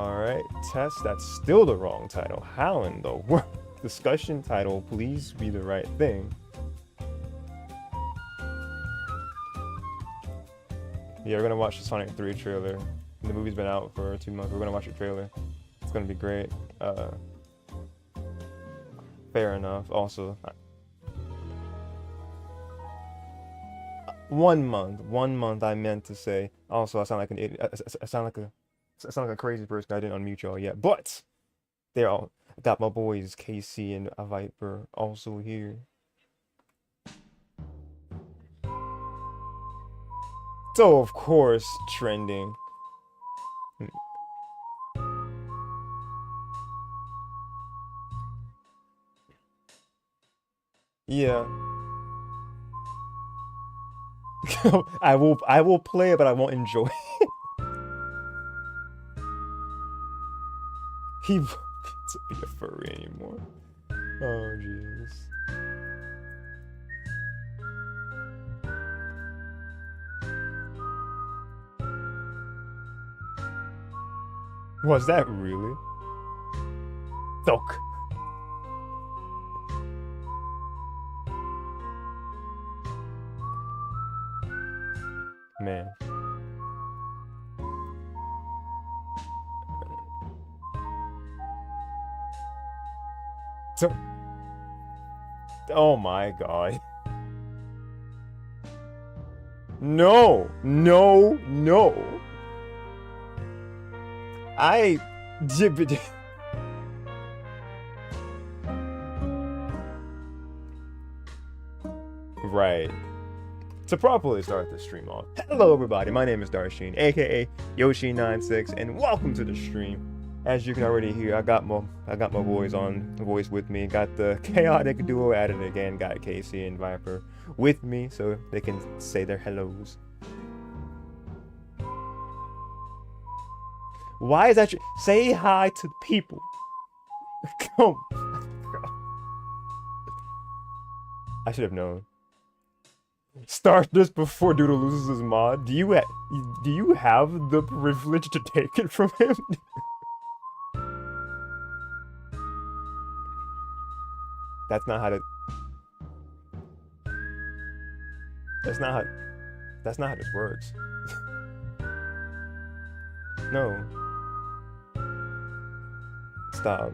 Alright, test, that's still the wrong title. How in the world? Discussion title, please be the right thing. Yeah, we're gonna watch the Sonic 3 trailer. The movie's been out for 2 months. We're gonna watch the trailer. It's gonna be great. Fair enough. Also, 1 month. 1 month. I meant to say. Also, I sound like an idiot. I sound like a crazy person. I didn't unmute y'all yet. But they're all. I got my boys KC and Viper also here. So of course, trending. Yeah. I will play it, but I won't enjoy it. He won't get to be a furry anymore. Oh jeez. Was that really? Doc. Man. So, oh my god. No, no, no. Right. To properly start the stream off, hello everybody, my name is Darsheen, aka Yoshi96, and welcome to the stream. As you can already hear, I got my boys on the voice with me. Got the chaotic duo at it again. Got Casey and Viper with me, so they can say their hellos. Why is that? Say hi to the people. Come. I should have known. Start this before Doodle loses his mod. Do you have the privilege to take it from him? That's not how to. That's not how this works. No. Stop.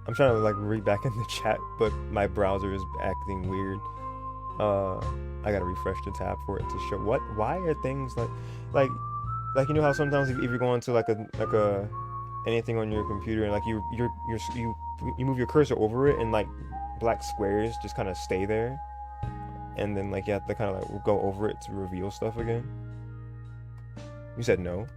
I'm trying to like read back in the chat, but my browser is acting weird. I gotta refresh the tab for it to show what. Why are things like you know how sometimes if you're going to like a anything on your computer and like you move your cursor over it and like black squares just kind of stay there, and then like you have to kind of like go over it to reveal stuff again. You said no.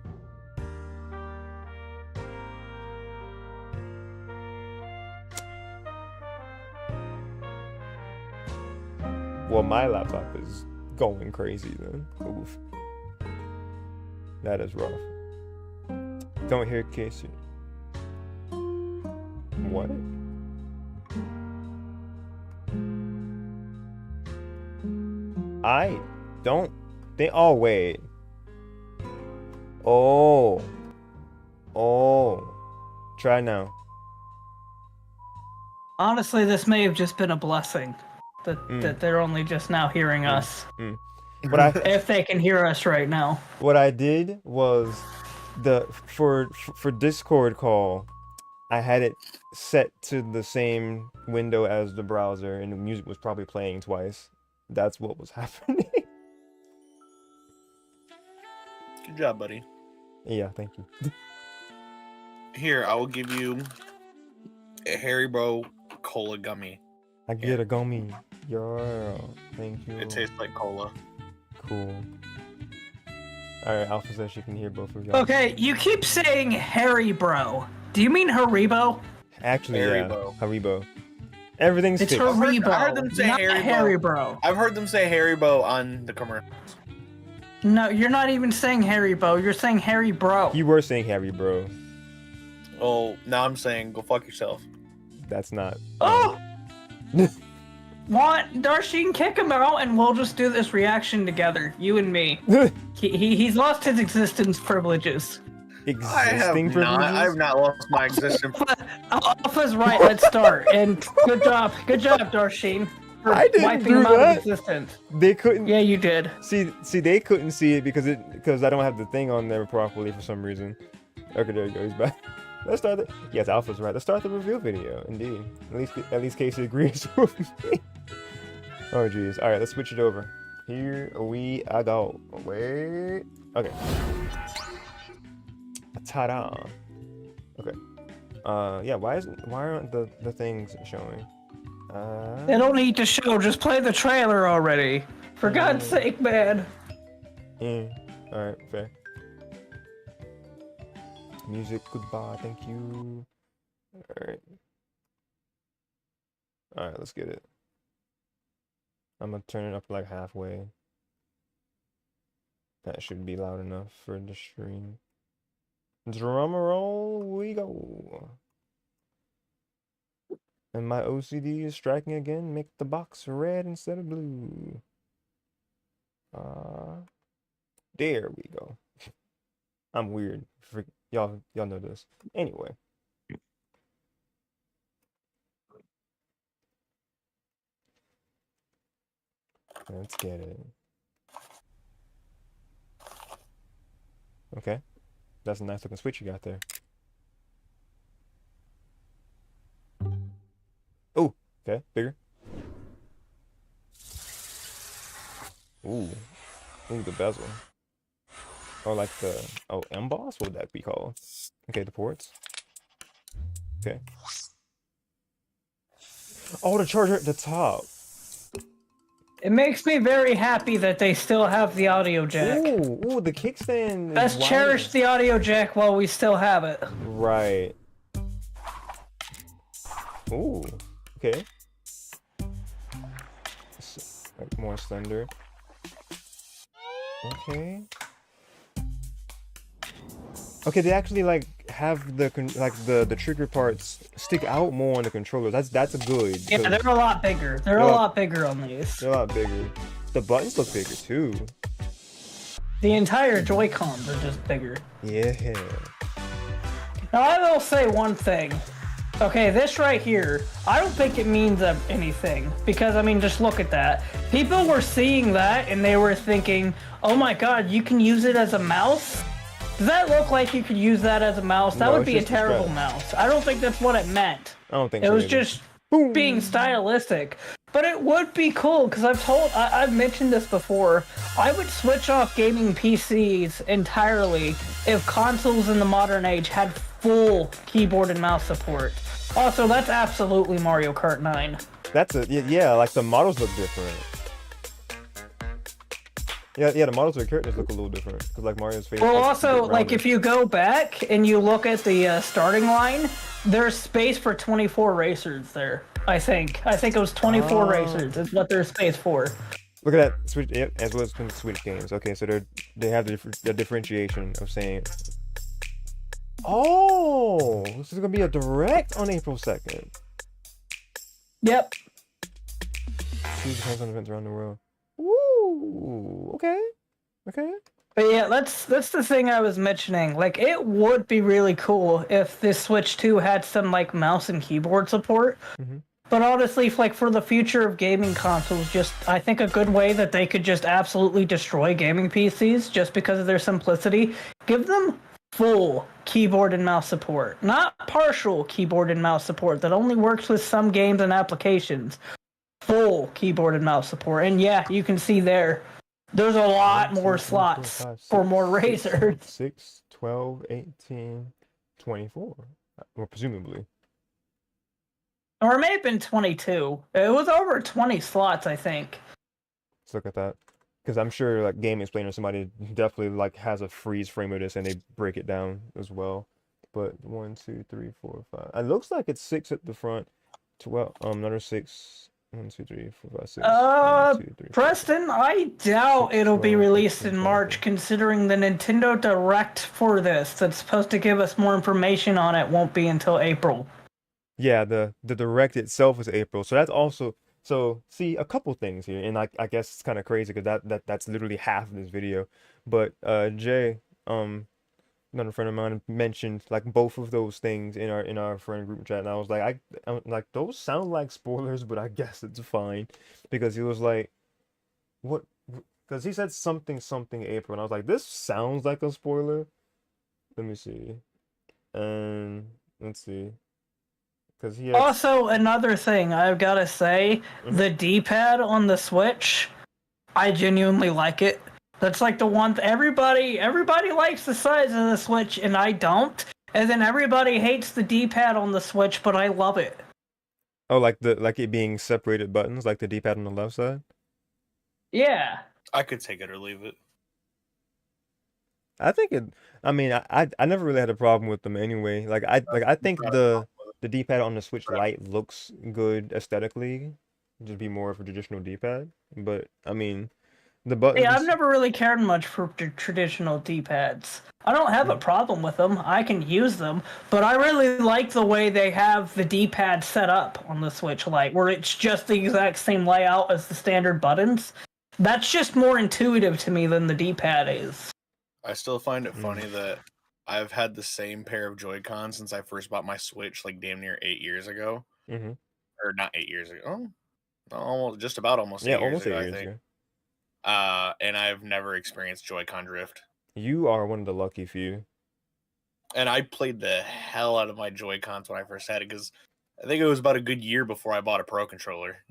Well, my laptop is going crazy then. Oof. That is rough. Don't hear Casey. What? I don't think. Oh, wait. Oh. Oh. Try now. Honestly, this may have just been a blessing. That they're only just now hearing us. If they can hear us right now. What I did was for Discord call, I had it set to the same window as the browser, and the music was probably playing twice. That's what was happening. Good job, buddy. Yeah, thank you. Here, I will give you a Haribo cola gummy. I get a gummy. Yeah, thank you. It tastes like cola. Cool. Alright, Alpha says she can hear both of y'all. Okay, you keep saying Haribo. Do you mean Haribo? Actually, Haribo. yeah. Haribo. Everything's It's fixed. Haribo. I heard them say not Haribo. I've heard them say Haribo on the commercials. No, you're not even saying Haribo. You're saying Haribro. You were saying Haribo. Oh, now I'm saying go fuck yourself. That's not. Oh! Want Darsheen, kick him out and we'll just do this reaction together, you and me. He's lost his existence privileges. existing privileges. I have not lost my existence. Alpha's right. Let's start. And good job, Darsheen, for I didn't wiping do them out that. of existence. They couldn't. Yeah, you did. See, they couldn't see it because I don't have the thing on there properly for some reason. Okay, there you go. He's back. Let's start the. Yes, Alpha's right. Let's start the reveal video. Indeed. At least Casey agrees with me. Oh jeez. All right, let's switch it over. Here we go. Wait. Okay. Ta-da. Okay. Yeah. Why aren't the things showing? They don't need to show. Just play the trailer already. For God's sake, man. All right. Fair. Music, goodbye, thank you. Alright, let's get it. I'm gonna turn it up like halfway. That should be loud enough for the stream. Drum roll, we go. And my OCD is striking again. Make the box red instead of blue. There we go. I'm weird. Y'all know this. Anyway. Let's get it. Okay. That's a nice looking switch you got there. Oh, okay, bigger. Ooh, the bezel. Or like the emboss? What would that be called? Okay, the ports. Okay. Oh, the charger at the top. It makes me very happy that they still have the audio jack. Ooh, the kickstand. Let's cherish the audio jack while we still have it. Right. Ooh, okay. Like more slender. Okay. Okay, they actually like have the trigger parts stick out more on the controller. That's a good. Yeah, they're a lot bigger. They're a lot bigger on these. They're a lot bigger. The buttons look bigger too. The entire Joy-Cons are just bigger. Yeah. Now I will say one thing. Okay, this right here, I don't think it means anything, because I mean, just look at that. People were seeing that and they were thinking, oh my god, you can use it as a mouse? Does that look like you could use that as a mouse? That would be a terrible mouse. I don't think that's what it meant. I don't think so. It was just being stylistic. But it would be cool, because I've mentioned this before. I would switch off gaming PCs entirely if consoles in the modern age had full keyboard and mouse support. Also, that's absolutely Mario Kart 9. Yeah, like the models look different. Yeah, the models of the characters look a little different, because like Mario's face. Well, also, like if you go back and you look at the starting line, there's space for 24 racers there. I think it was 24 racers is what there's space for. Look at that Switch, as well as Switch games. Okay, so they have the differentiation of saying, oh, this is gonna be a direct on April 2nd. Yep. Huge hands-on events around the world. Woo! Okay. But yeah, that's the thing I was mentioning. Like, it would be really cool if this Switch 2 had some like mouse and keyboard support. Mm-hmm. But honestly, for the future of gaming consoles, I think a good way that they could just absolutely destroy gaming PCs just because of their simplicity, give them full keyboard and mouse support, not partial keyboard and mouse support that only works with some games and applications. Full keyboard and mouse support. And yeah, you can see there's a lot more slots for more racers. 6, 12, 18, 24. Well, presumably. Or it may have been 22. It was over 20 slots, I think. Let's look at that. Because I'm sure like Game Explainer, somebody definitely like has a freeze frame of this and they break it down as well. But 1, 2, 3, 4, 5. It looks like it's 6 at the front. 12. Another 6. 1, 2, 3, 4, 5, 6. 1, 2, 3, Preston, 4, I doubt 6, it'll 12, be released 13, in March, considering the Nintendo Direct for this that's supposed to give us more information on it won't be until April. Yeah, the Direct itself is April, so that's also see a couple things here, and I guess it's kind of crazy because that's literally half of this video. But Jay, another friend of mine mentioned like both of those things in our friend group chat, and I was like, I'm like those sound like spoilers, but I guess it's fine because he was like, what? Because he said something April, and I was like, this sounds like a spoiler. Let me see, and let's see, because he had. Also, another thing I've got to say, Mhm. the D-pad on the Switch, I genuinely like it. That's like the one everybody likes the size of the Switch and I don't. And then everybody hates the D-pad on the Switch, but I love it. Oh, like it being separated buttons, like the D-pad on the left side. Yeah. I could take it or leave it. I think it. I mean, I never really had a problem with them anyway. I think the D-pad on the Switch Lite looks good aesthetically, just be more of a traditional D-pad. But I mean, the Yeah, I've buttons. never really cared much for traditional D-pads. I don't have a Mhm. problem with them. I can use them, but I really like the way they have the D-pad set up on the Switch Lite, where it's just the exact same layout as the standard buttons. That's just more intuitive to me than the D-pad is. I still find it Mm. funny that I've had the same pair of Joy-Cons since I first bought my Switch, like damn near 8 years ago, Mm-hmm. or not 8 years ago. Almost just about almost Yeah, 8 years almost ago, eight I years think. ago. And I've never experienced Joy-Con drift. You are one of the lucky few. And I played the hell out of my Joy-Cons when I first had it because I think it was about a good year before I bought a Pro controller.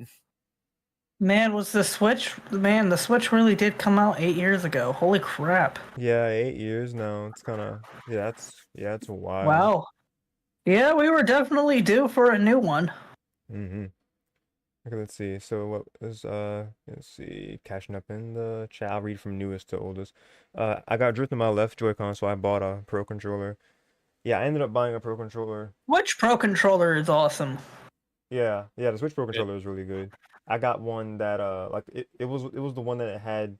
Man, the Switch really did come out 8 years ago. Holy crap. Yeah, 8 years now. It's kind of it's wild. Wow. Yeah, we were definitely due for a new one. Mm-hmm. Okay, let's see. So what is let's see, catching up in the chat. I'll read from newest to oldest. I got drift in my left Joy-Con, so I bought a Pro controller. Yeah, I ended up buying a Pro controller. Which Pro controller is awesome? Yeah, the Switch Pro It, controller is really good. I got one that like it was the one that it had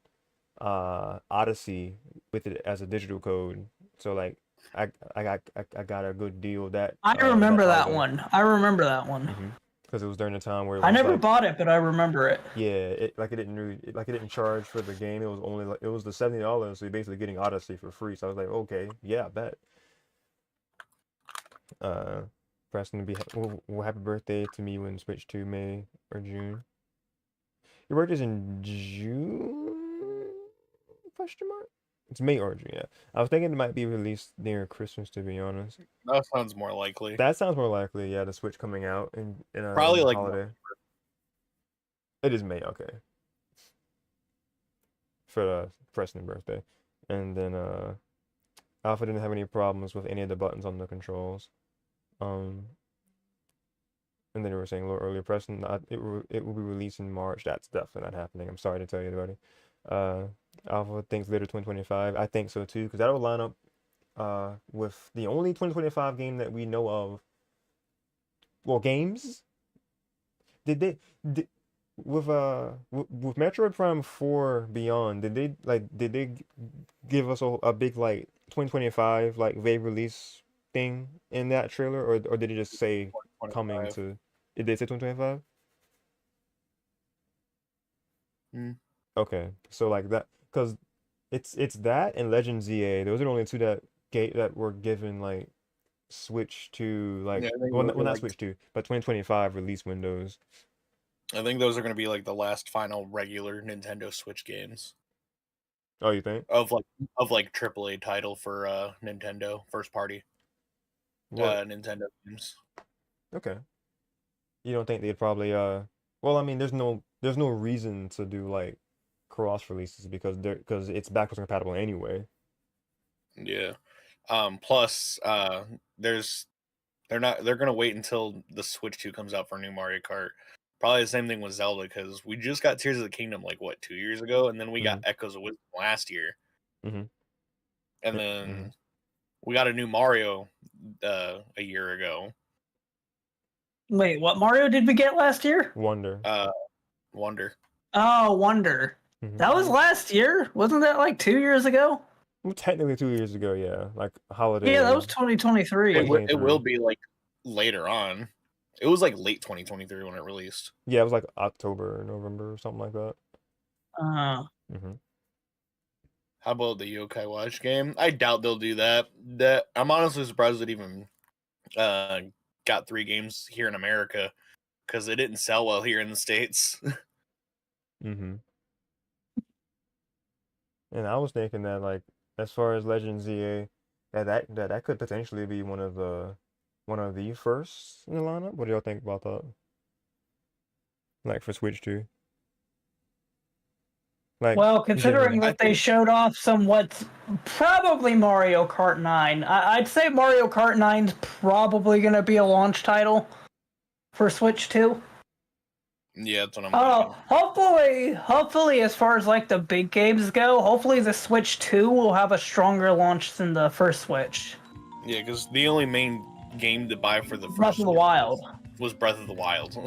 Odyssey with it as a digital code. So like I got a good deal I that remember that holiday. one. I remember that one. Mm-hmm. Because it was during the time where it I was never like bought it, but I remember it. yeah, it didn't charge for the game. It was only like it was the $70, so you're basically getting Odyssey for free. So I was like, okay, yeah, I bet. Uh, Preston to be well, happy birthday to me when Switch 2 May or June. Your birthday's in June? Question mark? It's May or June, yeah. I was thinking it might be released near Christmas, to be honest. that sounds more likely. That sounds more likely, yeah, the Switch coming out Probably in like holiday. It is May, okay. For the Preston birthday. And then Alpha didn't have any problems with any of the buttons on the controls. Um, and then you were saying a little earlier, Preston, it will be released in March. That's definitely not happening. I'm sorry to tell you, buddy. Uh, Alpha thinks later 2025. I think so too, because that will line up with the only 2025 game that we know of. Well, games. Did they did, with Metroid Prime 4 Beyond, did they give us a big like 2025 like vague release thing in that trailer, or did it just say coming 2025. to? Did they say 2025? Mm. Okay, so like that because it's that and Legend ZA. Those are the only two that were given like Switch to like Yeah, I think well, those are not like Switch to, but 2025 release windows. I think those are going to be like the last final regular Nintendo Switch games Oh, you think? of like AAA title for Nintendo first party What? Nintendo games. Okay. You don't think they'd probably well, I mean, there's no reason to do like cross releases because it's backwards compatible anyway. Yeah. Plus there's they're going to wait until the Switch 2 comes out for new Mario Kart. Probably the same thing with Zelda because we just got Tears of the Kingdom like what 2 years ago, and then we got Mm-hmm. Echoes of Wisdom last year, Mm-hmm. and Mm-hmm. then we got a new Mario a year ago. Wait, what Mario did we get last year? Wonder. Wonder. Oh, Wonder. Mm-hmm. That was last year? Wasn't that like 2 years ago? Well, technically 2 years ago, yeah, like Yeah, that holiday was 2023. It will 2023. be like later on. It was like late 2023 when it released. Yeah, it was like October, November, or something like that. Uh, Mm-hmm. How about the Yokai Watch game? I doubt they'll do that. I'm honestly surprised it even got 3 games here in America because it didn't sell well here in the States. Mm-hmm. And I was thinking that, like, as far as Legend ZA, that could potentially be one of the first in the lineup. What do y'all think about that? Like for Switch 2? Like, well, considering generally. that they showed off somewhat, probably Mario Kart 9. I'd say Mario Kart 9's probably going to be a launch title for Switch 2. Yeah, that's what I'm thinking. Hopefully, as far as like the big games go, hopefully the Switch 2 will have a stronger launch than the first Switch. Yeah, because the only main game to buy for the first Breath of the Wild was Breath of the Wild.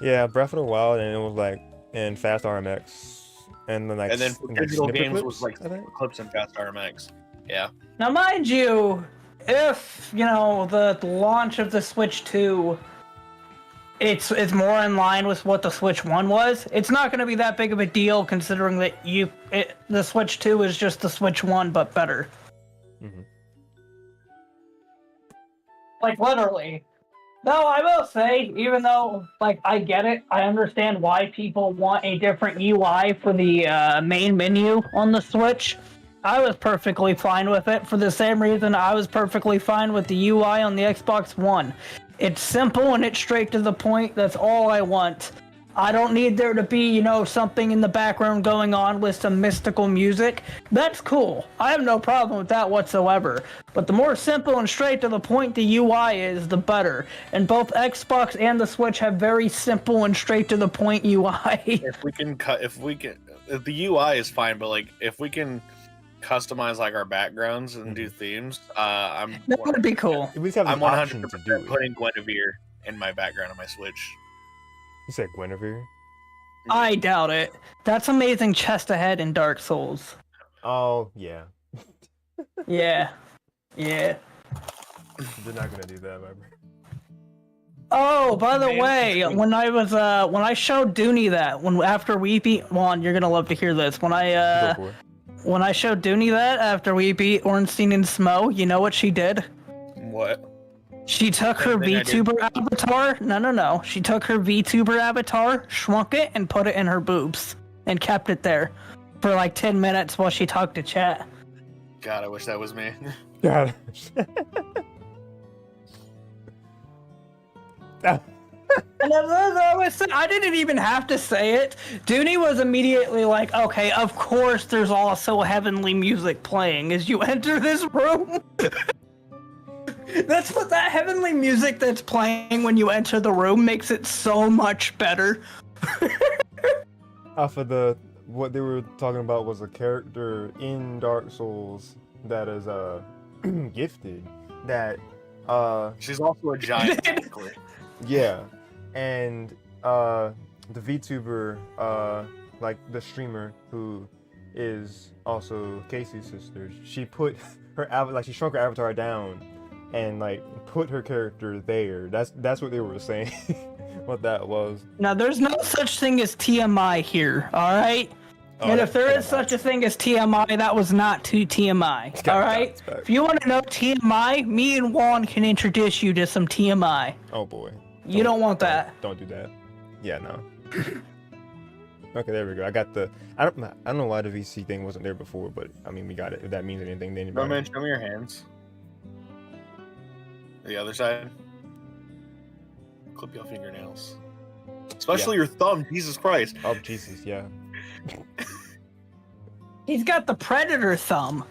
Yeah, Breath of the Wild, and it was like in Fast RMX. And then, like, for digital games clips, was like Clips and Fast RMX. Yeah. Now, mind you, if the launch of the Switch 2, it's more in line with what the Switch 1 was. It's not going to be that big of a deal, considering that the Switch 2 is just the Switch 1 but better. Mm-hmm. Like literally. No, I will say, even though, like, I get it, I understand why people want a different UI for the main menu on the Switch. I was perfectly fine with it for the same reason I was perfectly fine with the UI on the Xbox One. It's simple and it's straight to the point. That's all I want. I don't need there to be, something in the background going on with some mystical music. That's cool. I have no problem with that whatsoever. But the more simple and straight to the point the UI is, the better. And both Xbox and the Switch have very simple and straight to the point UI. If the UI is fine, but like if we can customize like our backgrounds and do themes, that would be cool. At least have the I'm option 100% to do it. putting Guinevere in my background on my Switch. You said Guinevere? I doubt it. That's amazing chest ahead in Dark Souls. Oh, yeah. Yeah. They're not gonna do that, ever. Oh, by the way, when I showed Dooney that, after we beat Juan, you're gonna love to hear this. When I showed Dooney that after we beat Ornstein and Smo, you know what she did? What? She took her VTuber avatar. No. She took her VTuber avatar, shrunk it, and put it in her boobs, and kept it there for like 10 minutes while she talked to chat. God, I wish that was me. God. And I didn't even have to say it. Dooney was immediately like, okay, of course there's also heavenly music playing as you enter this room. That's what that heavenly music that's playing when you enter the room makes it so much better. Off of what they were talking about was a character in Dark Souls that is gifted. That she's also a giant. Technically. Yeah, and the VTuber, like the streamer who is also Casey's sister, she put her she shrunk her avatar down and like put her character there. That's what they were saying. What that was. Now, there's no such thing as TMI here, all right? Oh, and if there is such a thing as TMI, that was not to TMI, all right? If you want to know TMI, me and Juan can introduce you to some TMI. Oh boy. You don't want that. Don't do that. Yeah, no. Okay, there we go. I got I don't know why the VC thing wasn't there before, but I mean we got it. If that means anything to anybody. No, man, show me your hands. The other side. Clip your fingernails. Especially your thumb, Jesus Christ. Oh Jesus, yeah. He's got the predator thumb.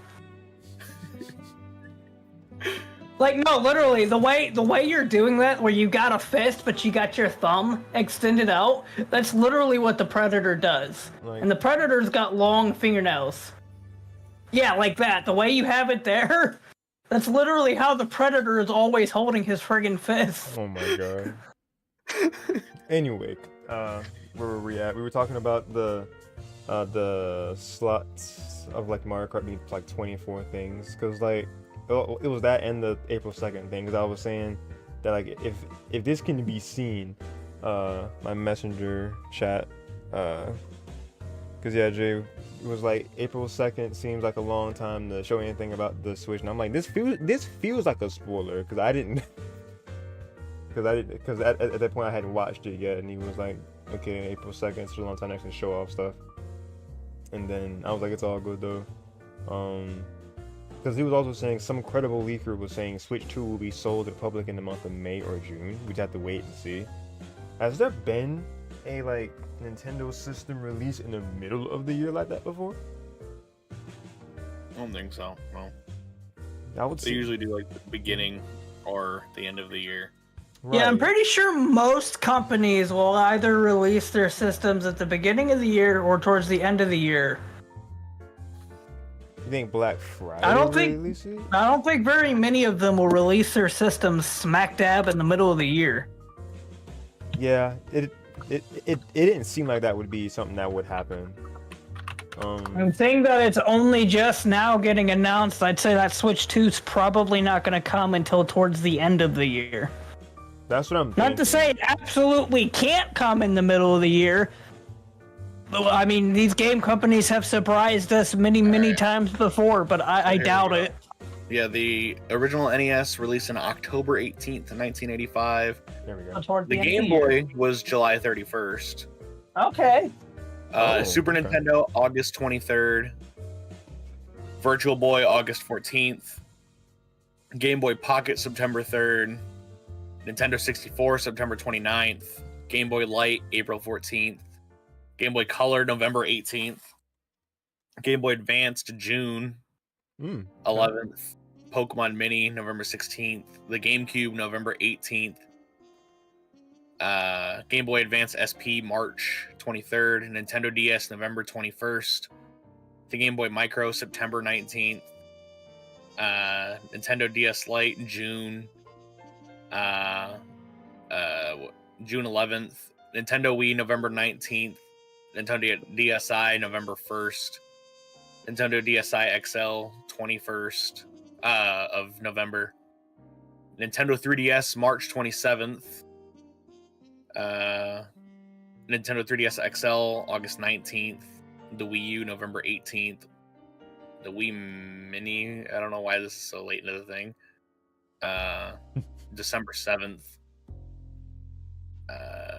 Like, no, literally, the way you're doing that, where you got a fist, but you got your thumb extended out, that's literally what the Predator does. And the Predator's got long fingernails. Yeah, like that. The way you have it there, that's literally how the Predator is always holding his friggin' fist. Oh my god. Anyway, where were we at? We were talking about the slots of, like, Mario Kart being, like, 24 things, because, like, it was that and the April 2nd thing, because I was saying that, like, if this can be seen, my messenger chat Because yeah, Jay was like April 2nd seems like a long time to show anything about the Switch, and I'm like, this feels like a spoiler because I didn't because at that point I hadn't watched it yet, and he was like, okay, April 2nd, it's a long time to actually show off stuff, and then I was like, it's all good though, because he was also saying some credible leaker was saying Switch 2 will be sold to the public in the month of May or June. We'd have to wait and see. Has there been a like Nintendo system release in the middle of the year like that before? I don't think so. No. I would They usually do like the beginning or the end of the year. Right. Yeah, I'm pretty sure most companies will either release their systems at the beginning of the year or towards the end of the year. You think Black Friday I don't will think release it? I don't think very many of them will release their systems smack dab in the middle of the year. Yeah, it didn't seem like that would be something that would happen. I'm saying that it's only just now getting announced. I'd say that Switch 2's probably not going to come until towards the end of the year. That's what I'm Not thinking. to say it absolutely can't come in the middle of the year. I mean, these game companies have surprised us many times before, but I doubt it. Yeah, the original NES released on October 18th, 1985. There we go. Towards The end of Game year. Boy was July 31st. Okay. Super okay. Nintendo, August 23rd. Virtual Boy, August 14th. Game Boy Pocket, September 3rd. Nintendo 64, September 29th. Game Boy Light, April 14th. Game Boy Color, November 18th. Game Boy Advanced, June 11th. Pokemon Mini, November 16th. The GameCube, November 18th. Game Boy Advance SP, March 23rd. Nintendo DS, November 21st. The Game Boy Micro, September 19th. Nintendo DS Lite, June 11th. Nintendo Wii, November 19th. Nintendo DSi, November 1st. Nintendo DSi XL, 21st of November. Nintendo 3DS, March 27th. Nintendo 3DS XL, August 19th. The Wii U, November 18th. The Wii Mini, I don't know why this is so late into the thing. December 7th.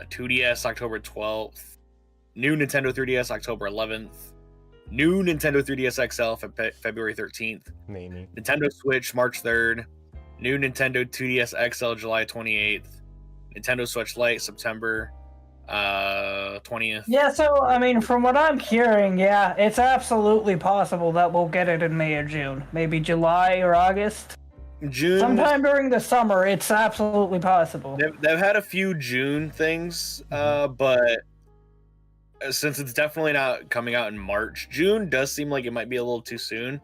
2DS, October 12th. New Nintendo 3DS, October 11th. New Nintendo 3DS XL, February 13th. Maybe. Nintendo Switch, March 3rd. New Nintendo 2DS XL, July 28th. Nintendo Switch Lite, September 20th. Yeah, so, I mean, from what I'm hearing, yeah, it's absolutely possible that we'll get it in May or June. Maybe July or August. June. Sometime during the summer, it's absolutely possible. They've had a few June things, but since it's definitely not coming out in March, June does seem like it might be a little too soon.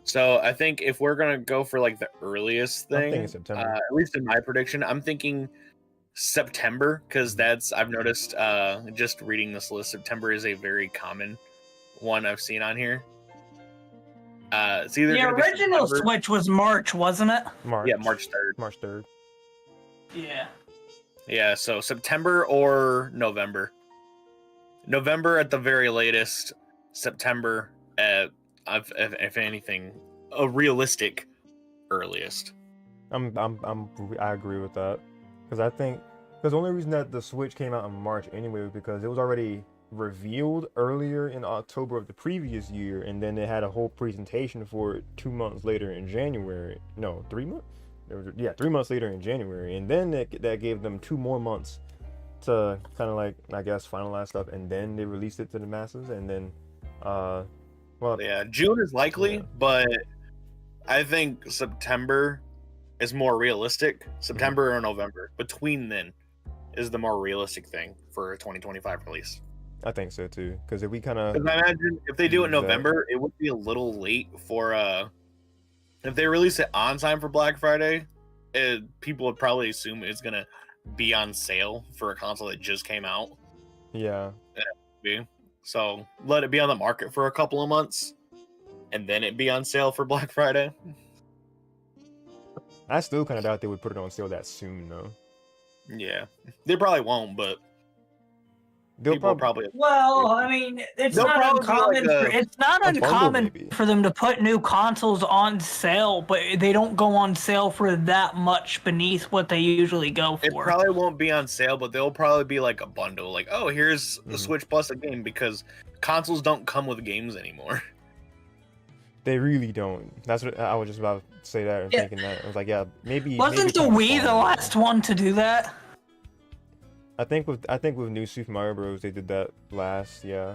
So I think if we're gonna go for like the earliest I'm thing, thinking September. at least in my prediction, I'm thinking September, because I've noticed just reading this list, September is a very common one I've seen on here. It's either The gonna be original September- Switch was March, wasn't it? March. Yeah, March 3rd. March 3rd. Yeah. Yeah, so September or November. November at the very latest. September at, if anything, a realistic earliest. I agree with that, because I think the only reason that the Switch came out in March anyway was because it was already revealed earlier in October of the previous year, and then they had a whole presentation for it 2 months later in January. No, 3 months. 3 months later in January, and then that gave them 2 more months to kind of like, I guess, finalize stuff, and then they released it to the masses, and then Yeah, June is likely, Yeah. but I think September is more realistic. September or November, between then, is the more realistic thing for a 2025 release. I think so too, because if we kind of, Because I imagine if they do it in That- November, it would be a little late for if they release it on time for Black Friday, people would probably assume it's gonna be on sale for a console that just came out. yeah, So let it be on the market for a couple of months, and then it be on sale for Black Friday. I still kind of doubt they would put it on sale that soon though. Yeah, they probably won't, but People probably. Well, I mean, it's They'll not probably be uncommon. like It's not a bundle, uncommon maybe. for them to put new consoles on sale, but they don't go on sale for that much beneath what they usually go for. It probably won't be on sale, but they'll probably be like a bundle. Like, oh, here's the Switch plus a game, because consoles don't come with games anymore. They really don't. That's what I was just about to say. That and thinking that I was like, yeah, maybe. Wasn't the Wii the last one to do that? I think with New Super Mario Bros. They did that last. Yeah.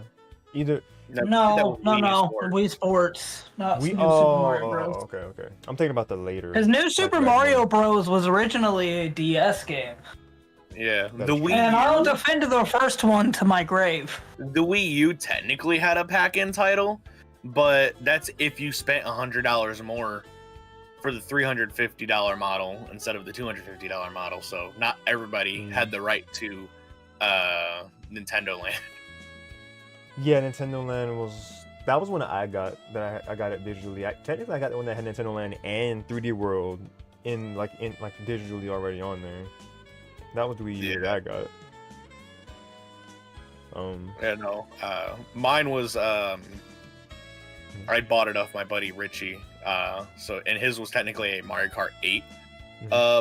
Either. No. Wii Sports, not New Super Mario Bros. Okay. I'm thinking about the later. Because New Super Mario Bros. Was originally a DS game. Yeah, That's the true. Wii. And I'll defend the first one to my grave. The Wii U technically had a pack-in title, but that's if you spent $100 more for the $350 model instead of the $250 model. So not everybody had the right to Nintendo Land. Yeah, Nintendo Land was when I got I got it digitally. Technically I got the one that had Nintendo Land and 3D World in digitally already on there. That was the Wii U that I got. Yeah, no. Mine was I bought it off my buddy Richie. And his was technically a Mario Kart 8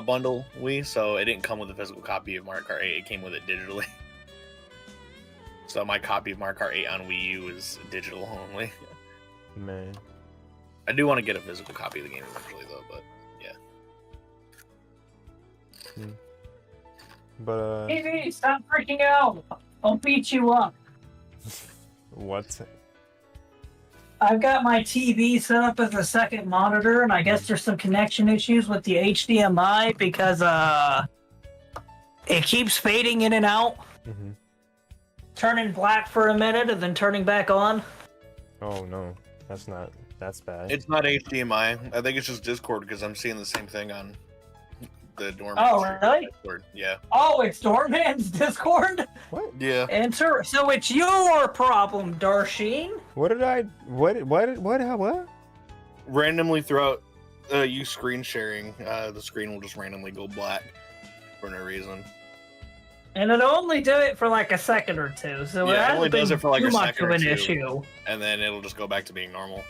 bundle Wii, so it didn't come with a physical copy of Mario Kart 8. It came with it digitally. So my copy of Mario Kart 8 on Wii U is digital only. Man. I do want to get a physical copy of the game eventually, though. But yeah. But TV, stop freaking out! I'll beat you up. What? I've got my TV set up as a second monitor, and I guess there's some connection issues with the HDMI because it keeps fading in and out, turning black for a minute and then turning back on. Oh no, that's bad. It's not HDMI. I think it's just Discord, because I'm seeing the same thing on the Dorm. Oh, really? Discord. Yeah. Oh, it's Doorman's Discord? What? Yeah. So it's your problem, Darsheen. What? Randomly throughout you screen sharing, the screen will just randomly go black for no reason. And it'll only do it for like a second or two, so Yeah, it hasn't only does been it for like too a much second of or an two. issue. And then it'll just go back to being normal.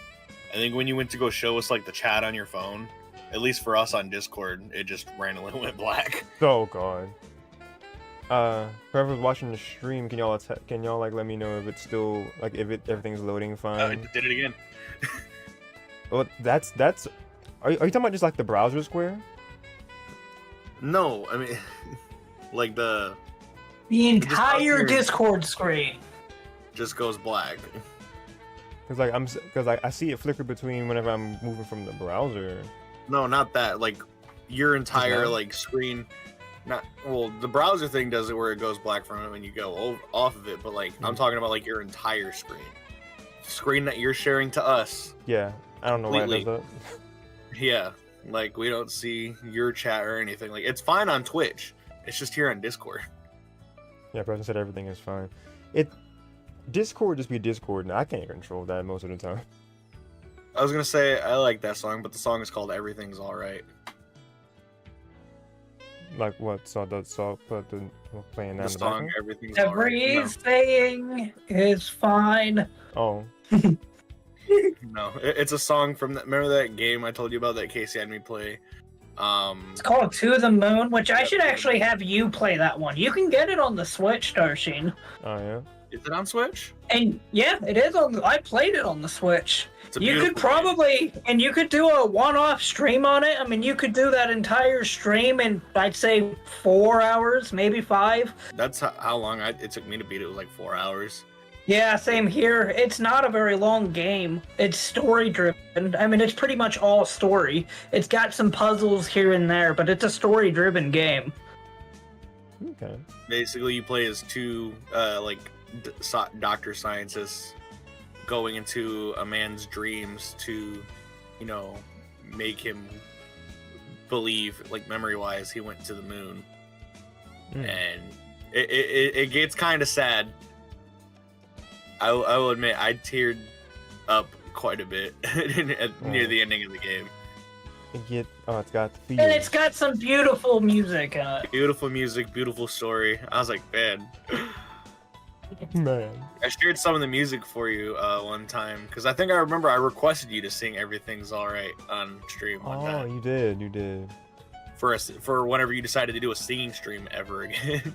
I think when you went to go show us like the chat on your phone, at least for us on Discord, it just randomly went black. Oh god. Whoever's watching the stream, can y'all like let me know if it's still like everything's loading fine? It did it again. Well, that's. Are you talking about just like the browser square? No, I mean, like the entire Discord screen just goes black. Because I see it flicker between whenever I'm moving from the browser. No, not that. Like your entire like screen. The browser thing does it where it goes black from it when you go off of it. But like I'm talking about like your entire screen that you're sharing to us. Yeah, I don't know why it does that. Yeah, like we don't see your chat or anything. Like it's fine on Twitch. It's just here on Discord. Yeah, Preston said everything is fine. Discord just be Discord, and I can't control that most of the time. I was gonna say I like that song, but the song is called "Everything's Alright." Like what? So playing that. The song "Everything's Everything is fine. Oh. No, it's a song from that. Remember that game I told you about that Casey had me play? It's called To the Moon, which I should actually have you play that one. You can get it on the Switch, Darsheen. Oh yeah. Is it on Switch? And yeah, it is on. I played it on the Switch. You could game. and you could do a one-off stream on it. I mean, you could do that entire stream in, I'd say, 4 hours, maybe 5. That's how long it took me to beat it. Was like 4 hours. Yeah, same here. It's not a very long game. It's story-driven. I mean, it's pretty much all story. It's got some puzzles here and there, but it's a story-driven game. Okay. Basically, you play as two doctor scientists going into a man's dreams to, make him believe, like memory-wise, he went to the moon. And it gets kind of sad. I will admit, I teared up quite a bit near the ending of the game. It's got the feel. And it's got some beautiful music in it. Beautiful music, beautiful story. I was like, man. Man. I shared some of the music for you one time because I think I remember I requested you to sing "Everything's Alright" on stream one time. Oh, you did. For whenever you decided to do a singing stream ever again.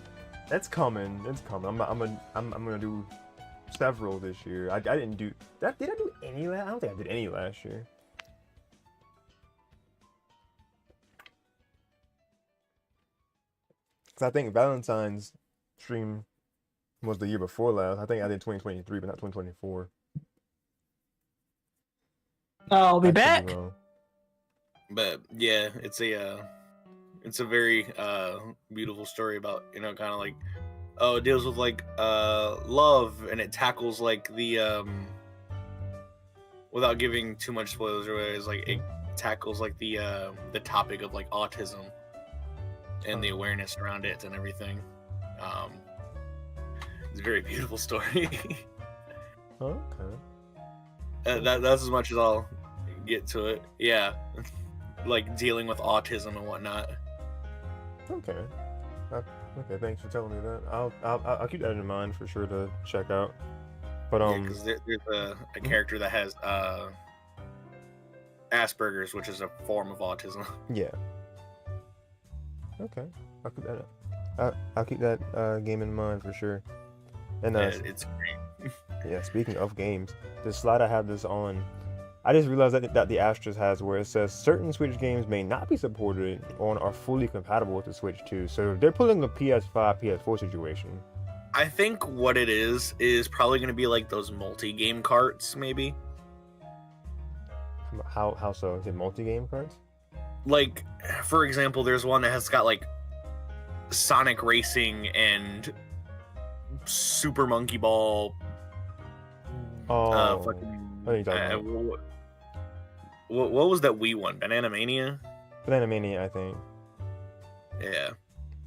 It's coming. I'm gonna do several this year. I didn't do that. Did I do any last? I don't think I did any last year. Cause I think Valentine's stream was the year before last. I think I did 2023, but not 2024. I'll be back. But yeah, it's a very beautiful story about, you know, kind of like, it deals with like love, and it tackles like the without giving too much spoilers away, is like it tackles like the topic of like autism and the awareness around it and everything. It's a very beautiful story. Okay. That's as much as I'll get to it. Yeah, like dealing with autism and whatnot. Okay. Okay. Thanks for telling me that. I'll keep that in mind for sure to check out. But because there's a character that has Asperger's, which is a form of autism. Yeah. Okay. I'll keep that game in mind for sure. And yeah, it's great. Yeah. Speaking of games, the slide I have this on, I just realized that the Asterisk has where it says certain Switch games may not be supported or are fully compatible with the Switch 2. So they're pulling a PS5, PS4 situation. I think what it is probably going to be like those multi-game carts, maybe. How so? Is it multi-game carts? Like, for example, there's one that has got like Sonic Racing and Super Monkey Ball. Oh, what was that Wii one? Banana Mania, I think. Yeah.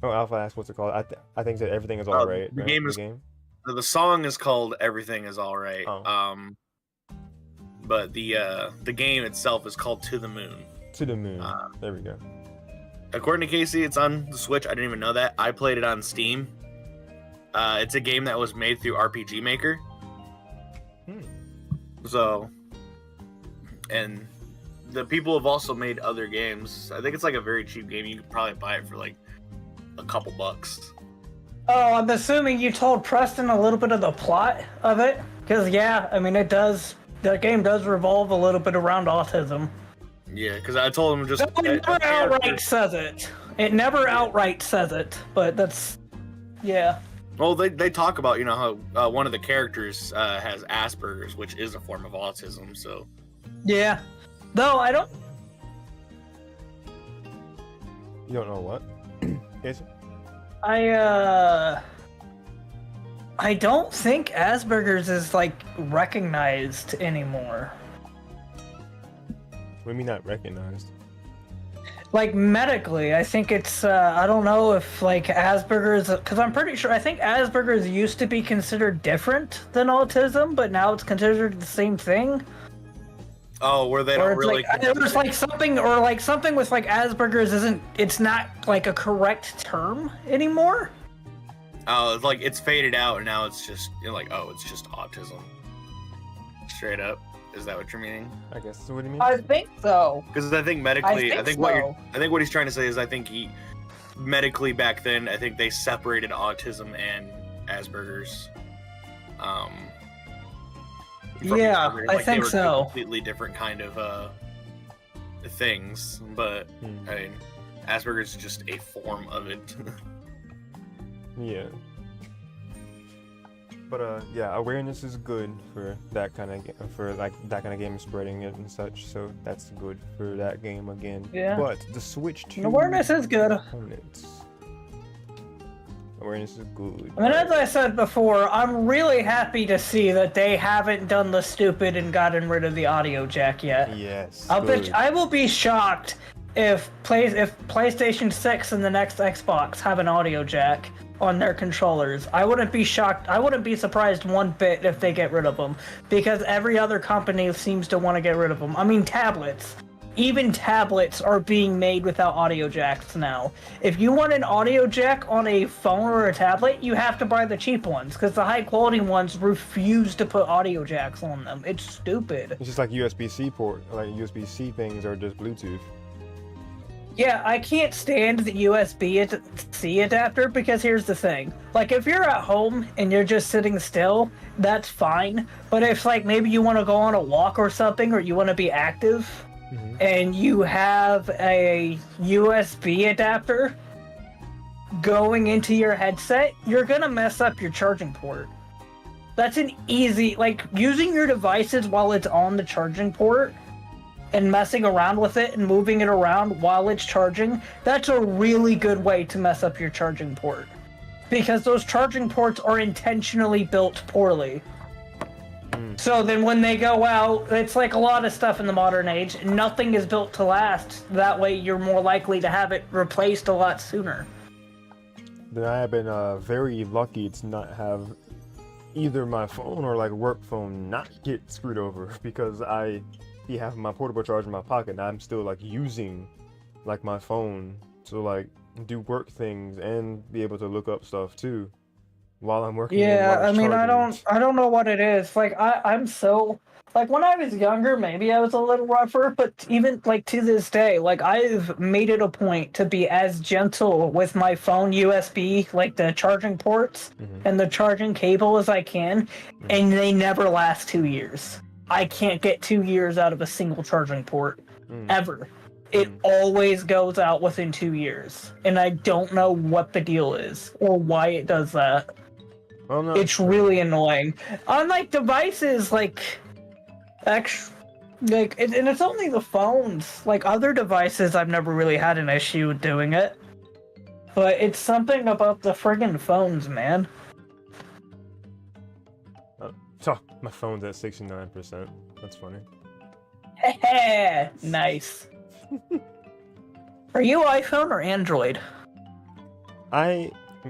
Oh, Alpha asked what's it called. I think that Everything Is Alright. The game is the song is called Everything Is Alright. Oh. But the game itself is called To the Moon. To the Moon. There we go. According to Casey, it's on the Switch. I didn't even know that. I played it on Steam. It's a game that was made through RPG Maker. So, and the people have also made other games. I think it's like a very cheap game. You could probably buy it for like a couple bucks. Oh, I'm assuming you told Preston a little bit of the plot of it? Because, yeah, I mean, the game does revolve a little bit around autism. Yeah, because I told him just... It never outright says it. It never outright says it, but that's... Yeah. Well, they talk about, you know, how one of the characters has Asperger's, which is a form of autism, so... Yeah. Though, I don't... You don't know what? Yes. I don't think Asperger's is, like, recognized anymore. What do you mean not recognized? Like, medically, I think it's, I don't know if, like, Asperger's... Because I'm pretty sure, I think Asperger's used to be considered different than autism, but now it's considered the same thing. Oh, where they don't really... There's, like, something with, like, Asperger's isn't... It's not, like, a correct term anymore. Oh, it's like, it's faded out, and now it's just, you're like, oh, it's just autism. Straight up. Is that what you're meaning? I guess. So what do you mean? I think so. Because I think medically, I think what he's trying to say is, I think medically back then, I think they separated autism and Asperger's. Yeah, I think so. Completely different kind of things, but I mean, Asperger's is just a form of it. Yeah. But yeah, awareness is good for that kind of game spreading it and such. So that's good for that game again. Yeah. But the Switch 2 awareness is good. Awareness is good. I mean, as I said before, I'm really happy to see that they haven't done the stupid and gotten rid of the audio jack yet. Yes. I will be shocked if PlayStation 6 and the next Xbox have an audio jack on their controllers. I wouldn't be shocked. I wouldn't be surprised one bit if they get rid of them, because every other company seems to want to get rid of them. I mean, tablets. even tablets are being made without audio jacks now. If you want an audio jack on a phone or a tablet, you have to buy the cheap ones, because the high quality ones refuse to put audio jacks on them. It's stupid. It's just like USB-C port, like USB-C things are just Bluetooth. Yeah, I can't stand the USB-C adapter, because here's the thing. Like, if you're at home and you're just sitting still, that's fine. But if, like, maybe you want to go on a walk or something, or you want to be active, and you have a USB adapter going into your headset, you're gonna mess up your charging port. That's an easy, like, using your devices while it's on the charging port and messing around with it and moving it around while it's charging, that's a really good way to mess up your charging port. Because those charging ports are intentionally built poorly. So then when they go out, it's like a lot of stuff in the modern age, nothing is built to last. That way you're more likely to have it replaced a lot sooner. Then I have been very lucky to not have either my phone or like work phone not get screwed over, because I be having my portable charger in my pocket and I'm still like using like my phone to like do work things and be able to look up stuff too while I'm working. Yeah, I mean, I don't know what it is. Like, I'm so, like, when I was younger, maybe I was a little rougher, but even like to this day, like, I've made it a point to be as gentle with my phone USB, like the charging ports and the charging cable as I can, and they never last 2 years. I can't get 2 years out of a single charging port ever. It always goes out within 2 years, and I don't know what the deal is or why it does that. It's really annoying. On like devices, like, and it's only the phones. Like other devices, I've never really had an issue with doing it. But it's something about the friggin' phones, man. Oh, my phone's at 69%. That's funny. Nice. Are you iPhone or Android?